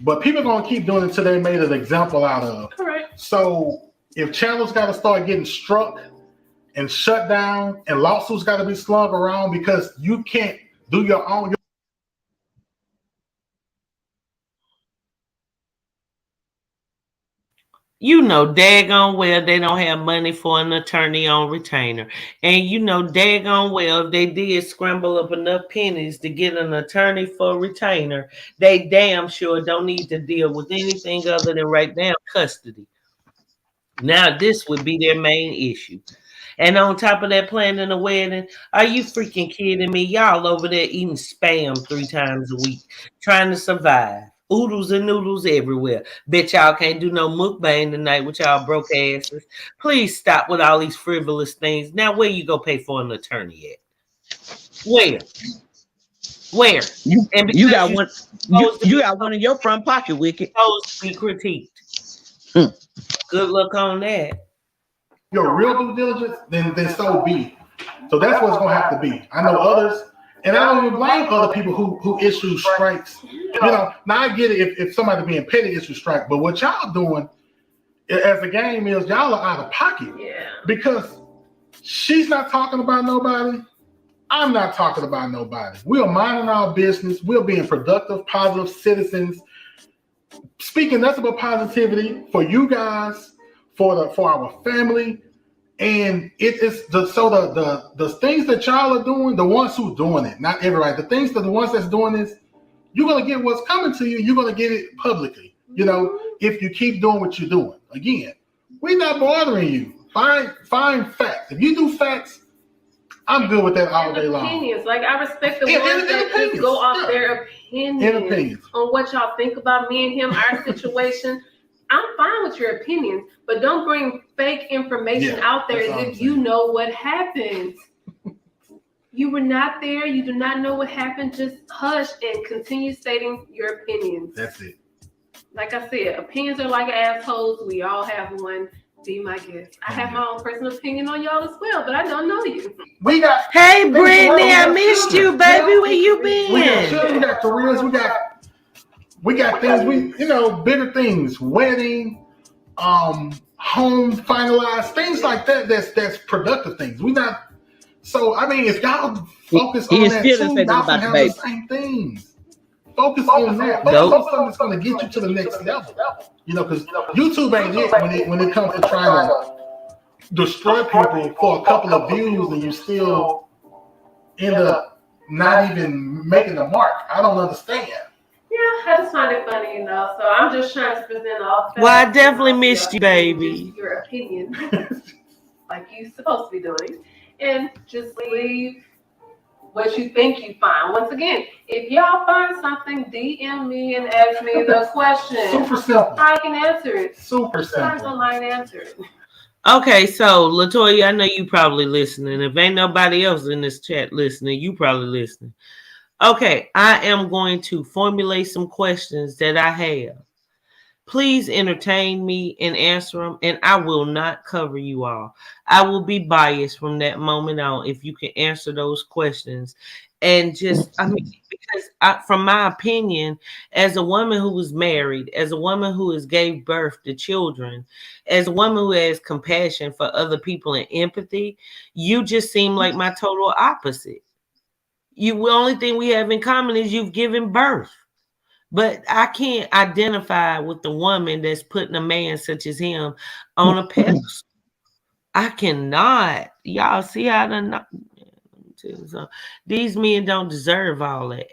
but people are going to keep doing it until they made an example out of. Correct. So if channels got to start getting struck and shut down, and lawsuits got to be slung around because you can't do your own. You know daggone well they don't have money for an attorney on retainer. And you know daggone well if they did scramble up enough pennies to get an attorney for retainer, they damn sure don't need to deal with anything other than right now custody. Now this would be their main issue. And on top of that, planning a wedding, are you freaking kidding me? Y'all over there eating spam 3 times a week, trying to survive. Oodles and noodles everywhere. Bet y'all can't do no mukbang tonight with y'all broke asses. Please stop with all these frivolous things. Now, where you go pay for an attorney at? Where? You got one. You got one in your front pocket, Wicked. Supposed to be critiqued. Good luck on that. Your real due diligence, then so be. So that's what it's going to have to be. I know others, and I don't even blame other people who issue strikes. Now I get it if somebody being petty issue strike, but what y'all doing as the game is, y'all are out of pocket. Yeah. Because she's not talking about nobody. I'm not talking about nobody. We are minding our business. We're being productive, positive citizens. Speaking nothing but positivity for you guys, for our family, and it is the things that y'all are doing, the ones who are doing it, not everybody. The ones that's doing this, you're gonna get what's coming to you. You're gonna get it publicly. If you keep doing what you're doing. Again, we're not bothering you. Find facts. If you do facts, I'm good with that all day long. Opinions, like I respect the ones that just go off their opinions on what y'all think about me and him, our situation. I'm fine with your opinions, but don't bring fake information out there as if you know what happened. You were not there. You do not know what happened. Just hush and continue stating your opinions. That's it. Like I said, opinions are like assholes. We all have one. Be my guest. I have my own personal opinion on y'all as well, but I don't know you. We got Hey, things around, Brittany, we I got missed you, children, baby. Where you we got been? children, we got careers, we got things, bigger things, wedding, home finalized, things like that. That's productive things. We not. So I mean, if y'all focus He on is that still too, thinking y'all can about the have the baby. same things. Focus on that. Focus on something that's going to get you to the next level. Because YouTube ain't it when it comes to trying to destroy people for a couple of views, and you still end up not even making the mark. I don't understand. Yeah, I just find it funny, So I'm just trying to present all facts. Well, I definitely missed you, baby. Your opinion, like you're supposed to be doing, and just leave what you think you find. Once again, if y'all find something, DM me and ask me the question. Super simple. I can answer it. Super simple. Online answer it. Okay, so Latoya, I know you probably listening. If ain't nobody else in this chat listening, you probably listening. Okay, I am going to formulate some questions that I have. Please entertain me and answer them, and I will not cover you all. I will be biased from that moment on if you can answer those questions. And just, because from my opinion, as a woman who was married, as a woman who has gave birth to children, as a woman who has compassion for other people and empathy, you just seem like my total opposite. The only thing we have in common is you've given birth. But I can't identify with the woman that's putting a man such as him on a pedestal. I cannot. Y'all see how these men don't deserve all that.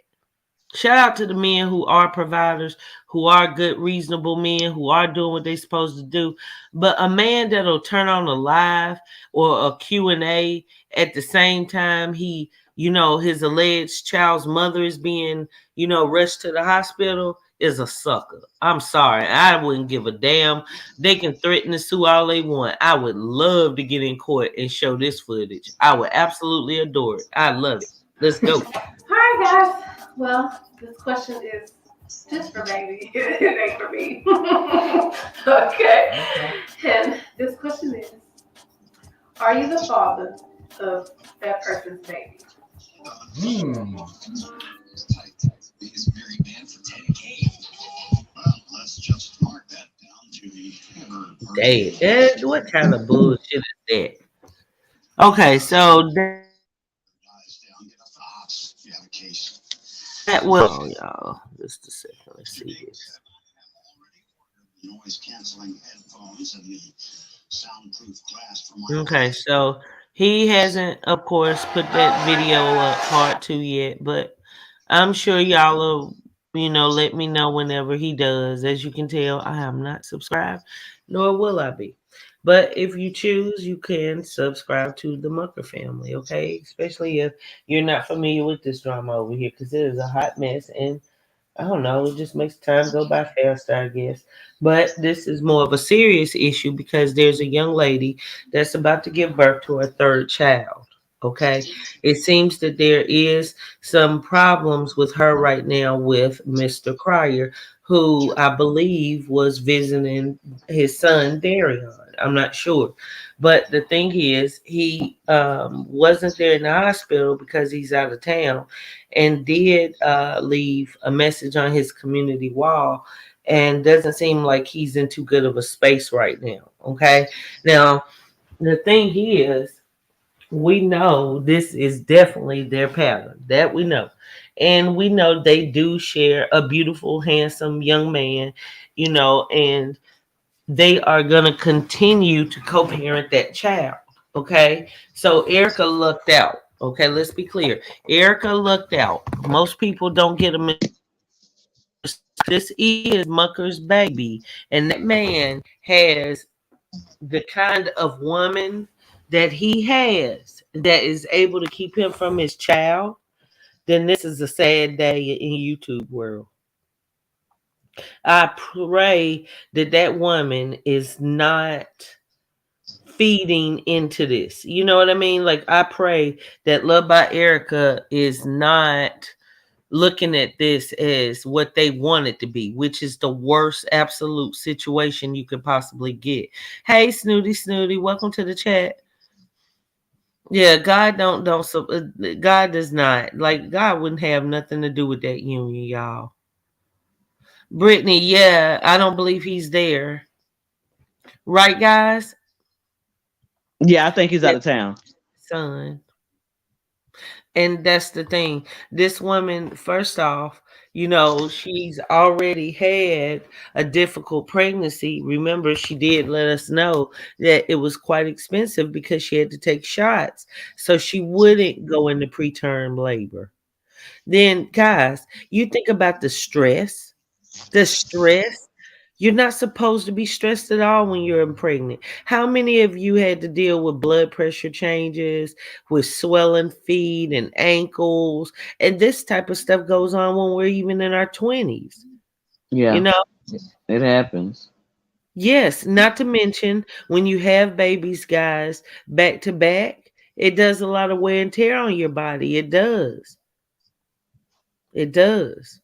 Shout out to the men who are providers, who are good, reasonable men, who are doing what they're supposed to do. But a man that'll turn on a live or a Q&A at the same time his alleged child's mother is being, rushed to the hospital is a sucker. I'm sorry. I wouldn't give a damn. They can threaten to sue all they want. I would love to get in court and show this footage. I would absolutely adore it. I love it. Let's go. Hi, guys. Well, this question is just for baby. It ain't for me. Okay. And this question is, are you the father of that person's baby? Dang, what kind of bullshit is that? Okay, so that will, y'all. Just a second. Let's see this. Okay, so he hasn't, of course, put that video up part 2 yet, but I'm sure y'all will, let me know whenever he does. As you can tell, I am not subscribed, nor will I be. But if you choose, you can subscribe to the Mucker family, okay? Especially if you're not familiar with this drama over here, because it is a hot mess, and I don't know, it just makes time go by faster, I guess. But this is more of a serious issue because there's a young lady that's about to give birth to her third child. Okay. It seems that there is some problems with her right now with Mr. Cryer, who I believe was visiting his son Darion. I'm not sure. But the thing is, he wasn't there in the hospital because he's out of town, and did leave a message on his community wall, and doesn't seem like he's in too good of a space right now. Okay. Now, the thing is, we know this is definitely their pattern. That we know. And we know they do share a beautiful, handsome young man, and they are going to continue to co-parent that child. Okay. So Erica lucked out. Okay. Let's be clear. Erica lucked out. Most people don't get a. This is Mucker's baby. And that man has the kind of woman that he has that is able to keep him from his child, then this is a sad day in YouTube world. I pray that that woman is not feeding into this. You know what I mean? Like, I pray that Love by Erica is not looking at this as what they want it to be, which is the worst absolute situation you could possibly get. Hey, Snooty, welcome to the chat. Yeah, God God does not, like, God wouldn't have nothing to do with that union, y'all. Brittany, yeah, I don't believe he's there. Right, guys? Yeah, I think he's out That of town. son. And that's the thing. This woman, first off, she's already had a difficult pregnancy. Remember, she did let us know that it was quite expensive because she had to take shots so she wouldn't go into preterm labor. Then, guys, you think about the stress. The stress. You're not supposed to be stressed at all when you're pregnant. How many of you had to deal with blood pressure changes, with swelling feet and ankles? And this type of stuff goes on when we're even in our 20s. You Yeah, know? it happens. Yes, not to mention when you have babies, guys, back to back, it does a lot of wear and tear on your body. It does. It does.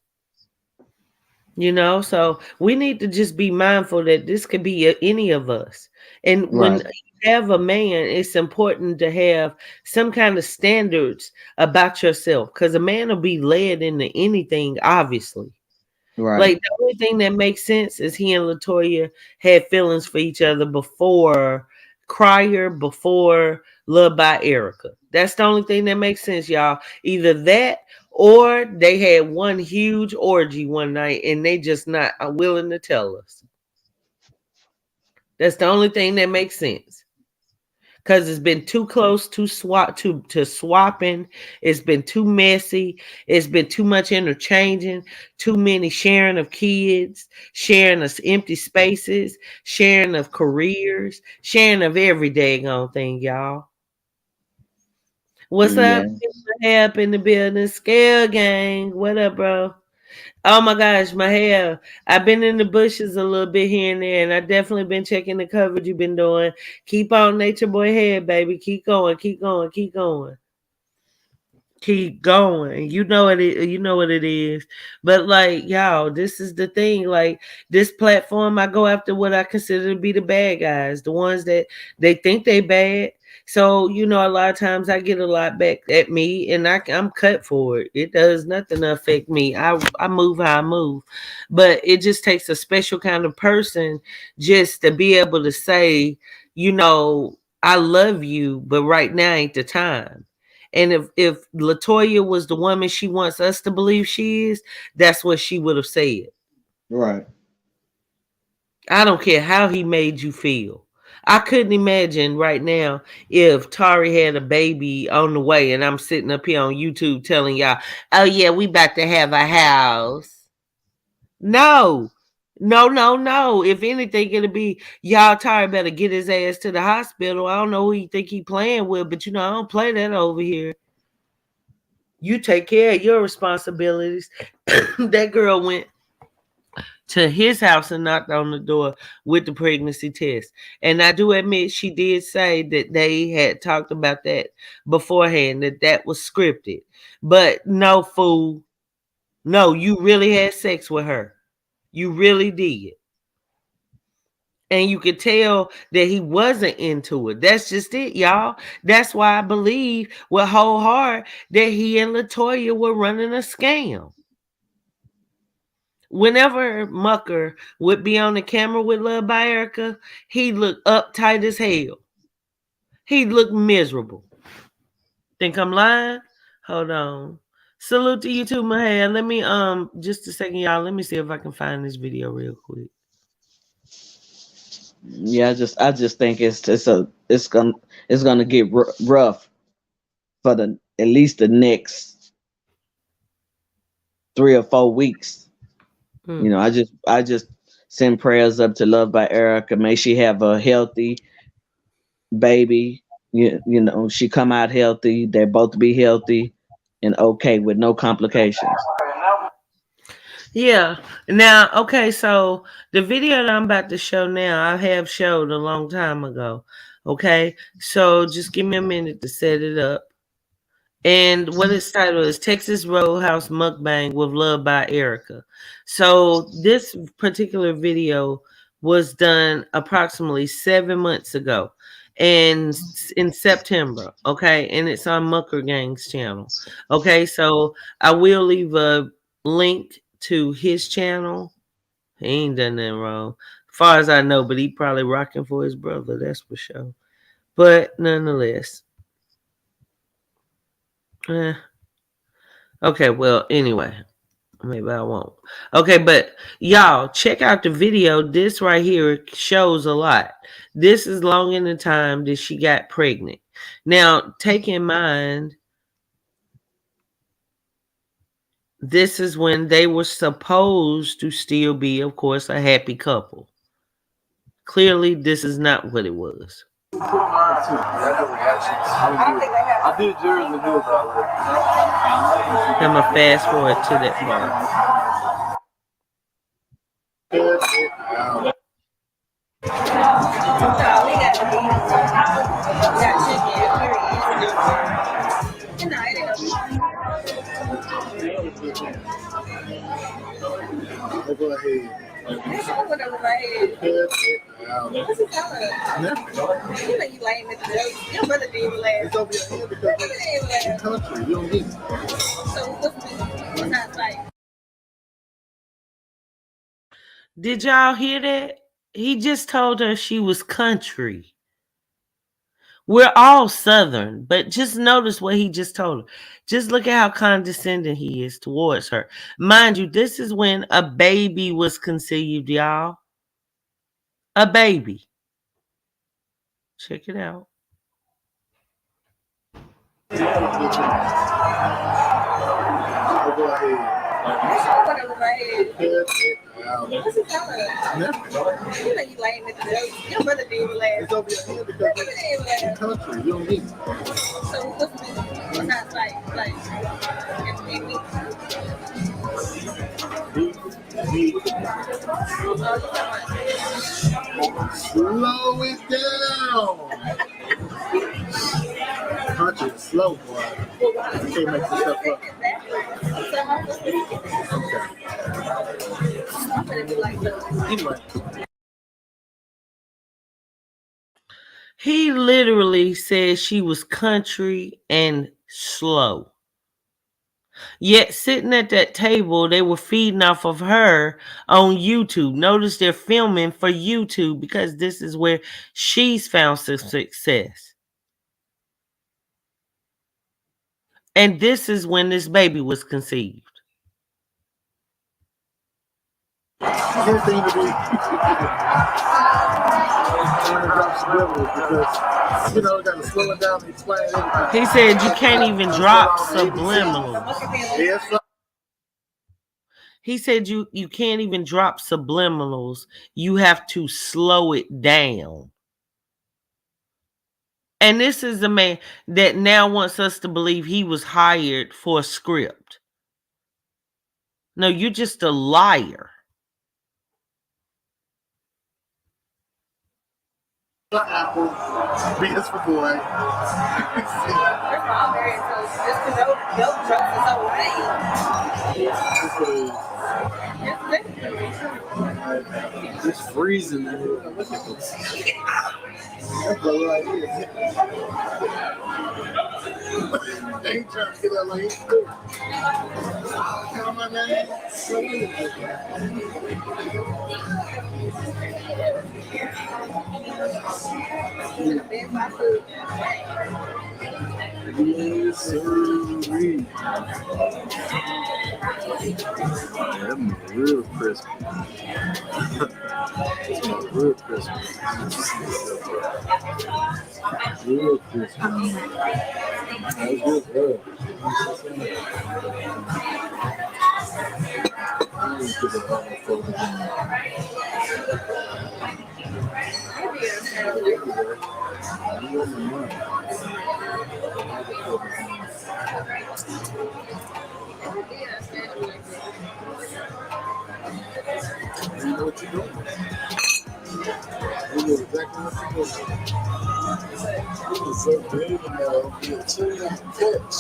So we need to just be mindful that this could be any of us. And when Right, you have a man, it's important to have some kind of standards about yourself, because a man will be led into anything, obviously. right, Like, the only thing that makes sense is he and Latoya had feelings for each other before Crier, before Love by Erica. That's the only thing that makes sense, y'all. Either that or they had one huge orgy one night and they just not willing to tell us. That's the only thing that makes sense. Because it's been too close to swapping. It's been too messy. It's been too much interchanging, too many sharing of kids, sharing of empty spaces, sharing of careers, sharing of every daggone thing, y'all. What's up? yeah. Up in the building, scale gang. What up, bro? Oh my gosh, my hair. I've been in the bushes a little bit here and there, and I definitely been checking the coverage you've been doing. Keep on nature boy head, baby. Keep going, keep going, keep going. Keep going. You know what it is. But like, y'all, this is the thing. Like, this platform, I go after what I consider to be the bad guys, the ones that they think they bad. So, a lot of times I get a lot back at me, and I'm cut for it. It does nothing to affect me. I move how I move. But it just takes a special kind of person just to be able to say, I love you, but right now ain't the time. And if Latoya was the woman she wants us to believe she is, that's what she would have said. Right. I don't care how he made you feel. I couldn't imagine right now if Tari had a baby on the way and I'm sitting up here on YouTube telling y'all, oh yeah, we about to have a house. No. No, no, no. If anything, it'll be y'all Tari better get his ass to the hospital. I don't know who you think he playing with, but I don't play that over here. You take care of your responsibilities. That girl went to his house and knocked on the door with the pregnancy test. And I do admit she did say that they had talked about that beforehand, that was scripted. But no, fool. No, you really had sex with her. You really did. And you could tell that he wasn't into it. That's just it, y'all. That's why I believe with whole heart that he and Latoya were running a scam. Whenever Mucker would be on the camera with Love by Erica, he looked uptight as hell. He looked miserable. Think I'm lying? Hold on. Salute to you too, Mahal. Let me just a second, y'all. Let me see if I can find this video real quick. Yeah, I just think it's gonna get rough for the at least the next 3 or 4 weeks. Hmm. I just send prayers up to Love by Erica. May she have a healthy baby. She come out healthy. They both be healthy and okay with no complications. Yeah. Now, okay, so the video that I'm about to show now, I have showed a long time ago. Okay. So just give me a minute to set it up. And what its title is, Texas Roadhouse Mukbang with Love by Erica. So this particular video was done approximately 7 months ago, and in September. Okay, and it's on Mucker Gang's channel. Okay, so I will leave a link to his channel. He ain't done nothing wrong, as far as I know, but he probably rocking for his brother. That's for sure. But nonetheless, eh. Okay, well, anyway, maybe I won't. Okay, but y'all check out the video. This right here shows a lot. This is long in the time that she got pregnant. Now, take in mind, this is when they were supposed to still be, of course, a happy couple. Clearly, this is not what it was. I did yours and his already. I'm going to fast forward to that part. Go ahead. Your brother didn't laugh. It's over your head because it's country. You don't need it. So what's not like? Did y'all hear that? He just told her she was country. We're all Southern, but just notice what he just told her. Just look at how condescending he is towards her. Mind you, this is when a baby was conceived, y'all. A baby. Check it out. Go ahead. You lame at the your brother didn't laugh. It's over your head because it's country. You don't need it. So what's not like Slow it down. Country is slow, boy. You can't make this stuff up. Anyway. He literally said she was country and slow. Yet sitting at that table, they were feeding off of her on YouTube. Notice they're filming for YouTube because this is where she's found success. And this is when this baby was conceived. Because got to slow it down and explain everything. He said you can't even drop subliminals. He said you can't even drop subliminals. You have to slow it down. And this is the man that now wants us to believe he was hired for a script. No, you're just a liar. Apple, B is for boy. It's freezing in here. Look at this. They ain't trying to get that lane. Come on, man. Yes, sir. That real crispy. Real crispy. Real crispy. That was good, You know what you're doing. You know exactly what you're doing. It was so big and you're chilling at the catch.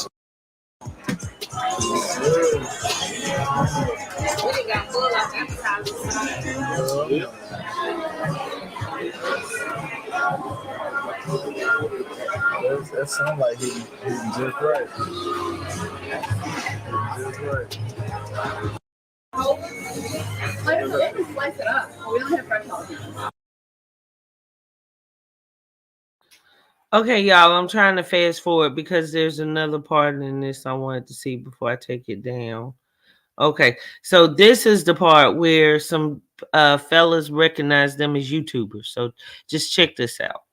That sounds like he's just right. Just right. Let me slice it up. We don't have fresh jalapeno. Okay, y'all, I'm trying to fast forward because there's another part in this I wanted to see before I take it down. Okay, so this is the part where some fellas recognize them as YouTubers. So just check this out.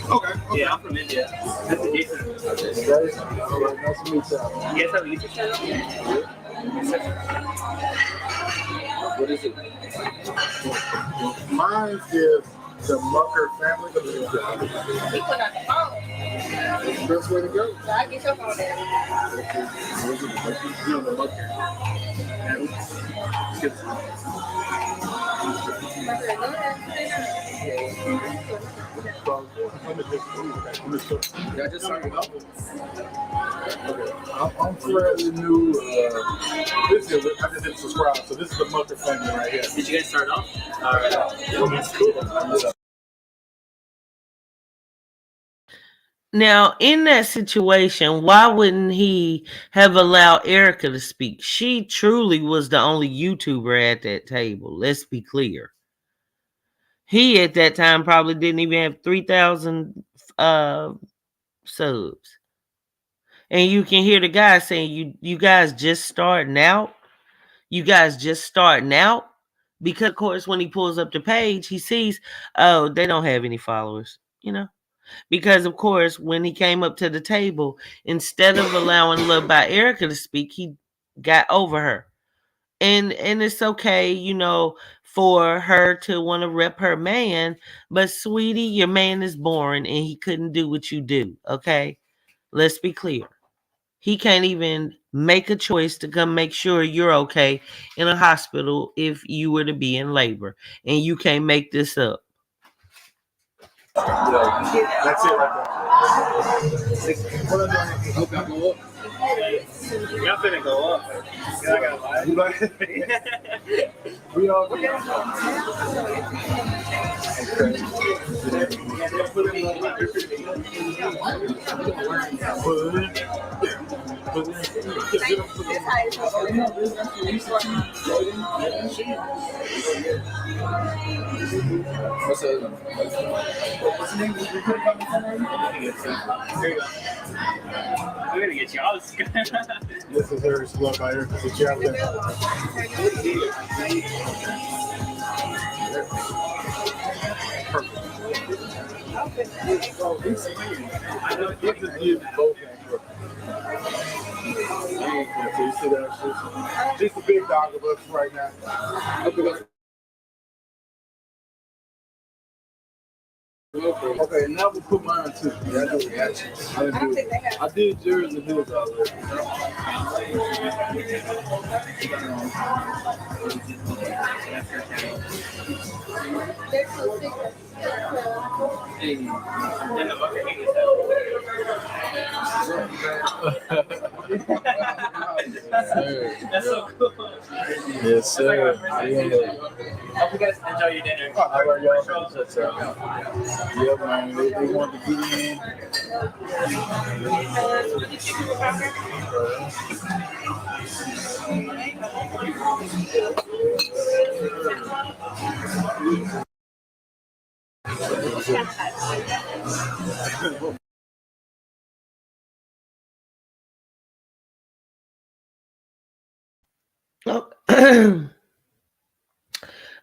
Okay. Yeah, I'm from India. This is Jason. Nice to meet you. You guys have a YouTube channel? What is it? Mine is the Mucker family. He put on the phone. Best way to go. So I get your phone there. You know, the Mucker. Yeah, I just started up. Okay. I'm fairly new. This is I just didn't subscribe, so this is the Mucker family right here. Did you guys start off? All right. That's cool. Now, in that situation, why wouldn't he have allowed Erica to speak? She truly was the only YouTuber at that table. Let's be clear. He at that time probably didn't even have 3,000 subs. And you can hear the guy saying, you guys just starting out? You guys just starting out? Because, of course, when he pulls up the page, he sees, oh, they don't have any followers, you know? Because, of course, when he came up to the table, instead of allowing Love by Erica to speak, he got over her. And it's okay, you know, for her to want to rep her man, but sweetie, your man is boring and he couldn't do what you do, okay? Let's be clear. He can't even make a choice to come make sure you're okay in a hospital if you were to be in labor. And you can't make this up. That's it right there. What am I doing? Okay, go up. Y'all finna go up. Y'all gotta lie. We all go. What's the name? We're gonna get you all this. This is Harris Love by Eric. Sit you out there. Perfect. I know you just use both. So you see that? She's the big dog of us right now. Okay, now we put mine too. Yeah, I do reactions. I did yours and his already. That's so cool. Yes, sir. Yeah. Hope you guys enjoy your dinner. How are y'all? Yeah, man. They want to get in.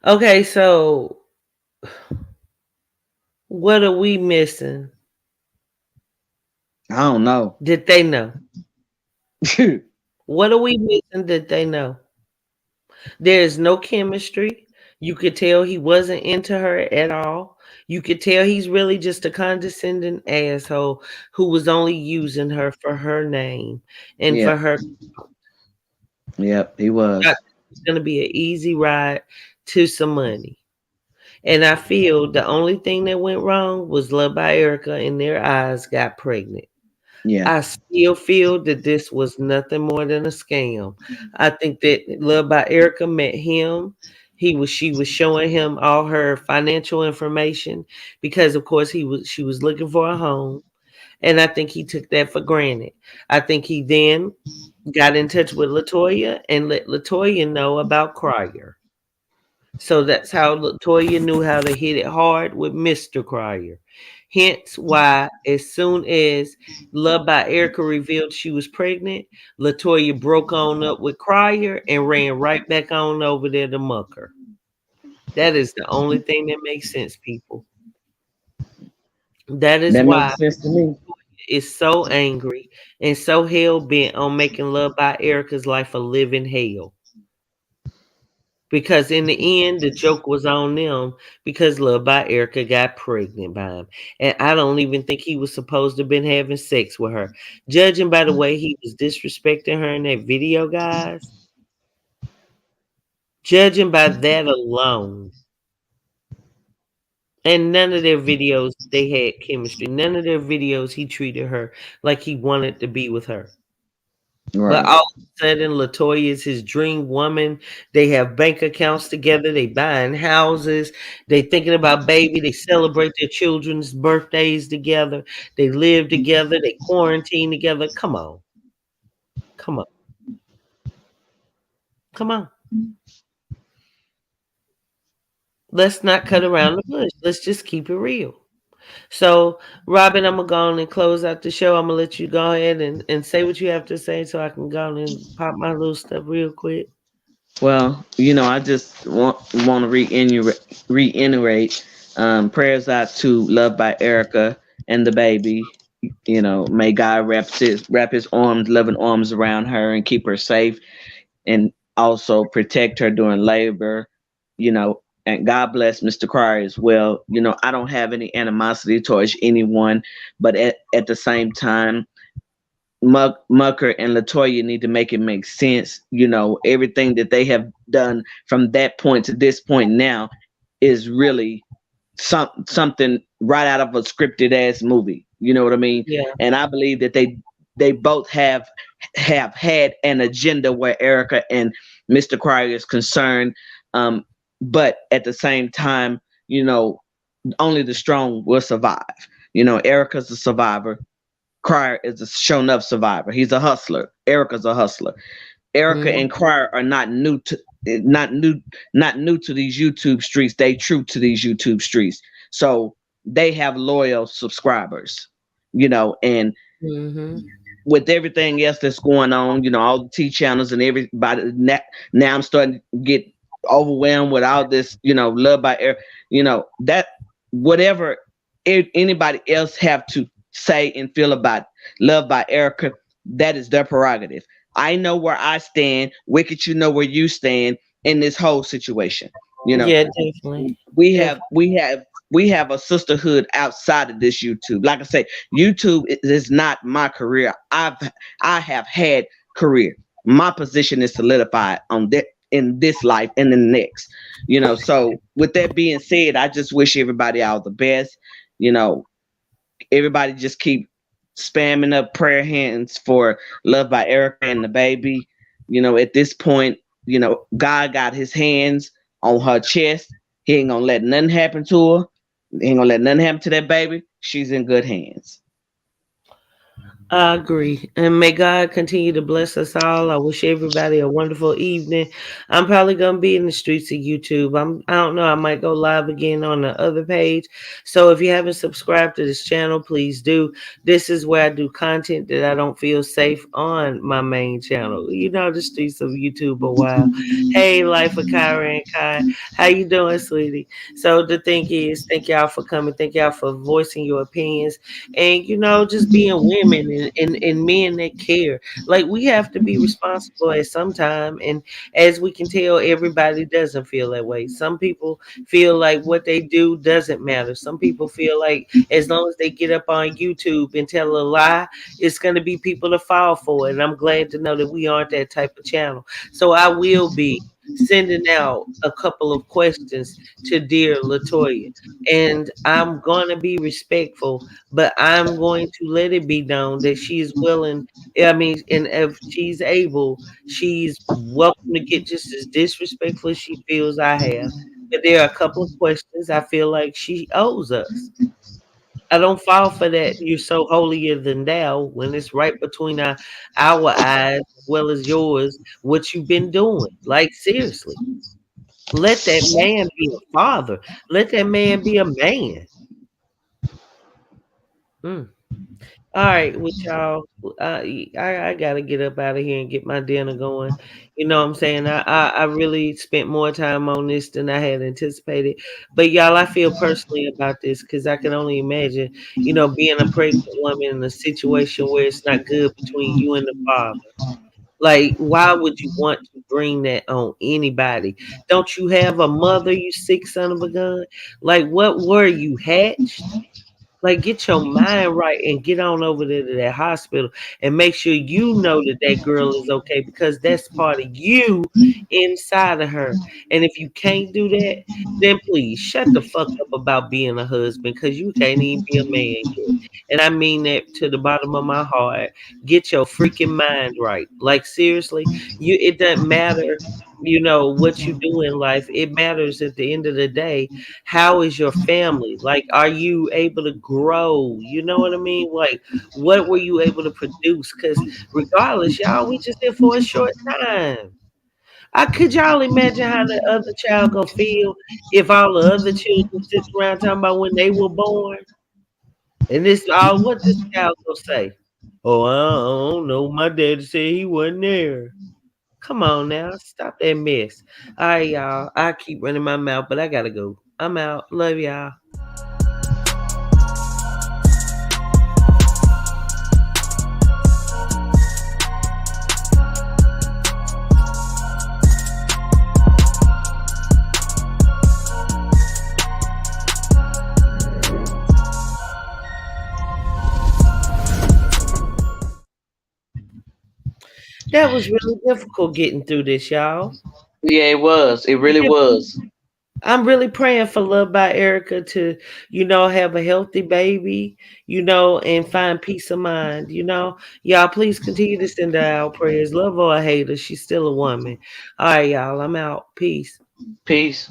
Okay, so what are we missing? I don't know. Did they know? What are we missing that they know? There's no chemistry. You could tell he wasn't into her at all. You could tell he's really just a condescending asshole who was only using her for her name and Yep. for her. Yep, he was. It's going to be an easy ride to some money. And I feel the only thing that went wrong was Love by Erica and their eyes got pregnant. Yeah. I still feel that this was nothing more than a scam. I think that Love by Erica met him. She was showing him all her financial information because of course she was looking for a home. And I think he took that for granted. I think he then got in touch with Latoya and let Latoya know about Crier. So that's how Latoya knew how to hit it hard with Mr. Crier. Hence why, as soon as Love by Erica revealed she was pregnant, Latoya broke on up with Crier and ran right back on over there to muck her. That is the only thing that makes sense, people. That is That why makes sense to me. is so angry and so hell bent on making Love by Erica's life a living hell. Because in the end, the joke was on them because Love by Erica got pregnant by him. And I don't even think he was supposed to have been having sex with her. Judging by the way he was disrespecting her in that video, guys, judging by that alone, and none of their videos they had chemistry. None of their videos he treated her like he wanted to be with her. But Right. all of a sudden, Latoya is his dream woman. They have bank accounts together. They buying houses. They thinking about baby. They celebrate their children's birthdays together. They live together. They quarantine together. Come on, come on, come on. Let's not cut around the bush. Let's just keep it real. So, Robin, I'm gonna go on and close out the show. I'm gonna let you go ahead and say what you have to say, so I can go on and pop my little stuff real quick. Well, I just want to reiterate prayers out to Love by Erica and the baby. May God wrap his arms, loving arms around her and keep her safe, and also protect her during labor. And God bless Mr. Cryer as well. I don't have any animosity towards anyone, but at the same time, Mucker and Latoya need to make it make sense. Everything that they have done from that point to this point now is really something right out of a scripted ass movie. You know what I mean? Yeah. And I believe that they both have had an agenda where Erica and Mr. Cryer is concerned. But at the same time, only the strong will survive. Erica's a survivor. Cryer is a shown up survivor. He's a hustler. Erica's a hustler. Erica Mhm. and Cryer are not new to these YouTube streets. They true to these YouTube streets. So they have loyal subscribers, and Mhm. with everything else that's going on, all the T channels and everybody now I'm starting to get overwhelmed with all this, love by air, that whatever anybody else have to say and feel about love by Erica, that is their prerogative. I know where I stand. Wicked, you know where you stand in this whole situation. You know, Yeah, definitely. we have Definitely. we have we have a sisterhood outside of this YouTube. Like I say, YouTube is not my career. I have had career. My position is solidified on that in this life and in the next. So with that being said, I just wish everybody all the best. You know, Everybody just keep spamming up prayer hands for Love by Erica and the baby. At this point, God got his hands on her chest. He ain't gonna let nothing happen to her. He ain't gonna let nothing happen to that baby. She's in good hands. I agree. And may God continue to bless us all. I wish everybody a wonderful evening. I'm probably gonna be in the streets of YouTube. I don't know, I might go live again on the other page. So if you haven't subscribed to this channel, please do. This is where I do content that I don't feel safe on my main channel. The streets of YouTube a while. Hey, Life of Kyra and Kai. How you doing, sweetie? So the thing is, thank y'all for coming. Thank y'all for voicing your opinions and just being women and men that care. Like we have to be responsible at some time, and as we can tell, everybody doesn't feel that way. Some people feel like what they do doesn't matter. Some people feel like as long as they get up on YouTube and tell a lie, it's going to be people to fall for it. And I'm glad to know that we aren't that type of channel. So I will be sending out a couple of questions to dear Latoya. And I'm going to be respectful, but I'm going to let it be known that she is willing. I mean, and if she's able, she's welcome to get just as disrespectful as she feels I have. But there are a couple of questions I feel like she owes us. I don't fall for that. You're so holier than thou when it's right between our eyes as well as yours. What you've been doing? Like seriously, let that man be a father. Let that man be a man. Mm. All right, with y'all, I gotta get up out of here and get my dinner going. You know what I'm saying? I really spent more time on this than I had anticipated. But y'all, I feel personally about this because I can only imagine, being a pregnant woman in a situation where it's not good between you and the father. Like, why would you want to bring that on anybody? Don't you have a mother, you sick son of a gun? Like, what were you hatched? Like, get your mind right and get on over there to that hospital and make sure you know that that girl is okay because that's part of you inside of her. And if you can't do that, then please shut the fuck up about being a husband because you can't even be a man yet. And I mean that to the bottom of my heart. Get your freaking mind right. Like, seriously, it doesn't matter. What you do in life, it matters at the end of the day. How is your family? Like, are you able to grow? You know what I mean? Like, what were you able to produce? Because regardless, y'all, we just here for a short time. Could y'all imagine how the other child gonna feel if all the other children sitting around talking about when they were born? And this all what this child gonna say? Oh, I don't know. My daddy said he wasn't there. Come on now, stop that mess. All right, y'all. I keep running my mouth, but I gotta go. I'm out. Love y'all. That was really difficult getting through this, y'all. Yeah, it was. It really was. I'm really praying for Love by Erica to, have a healthy baby, and find peace of mind. Y'all, please continue to send her our prayers. Love or hate her, she's still a woman. All right, y'all, I'm out. Peace. Peace.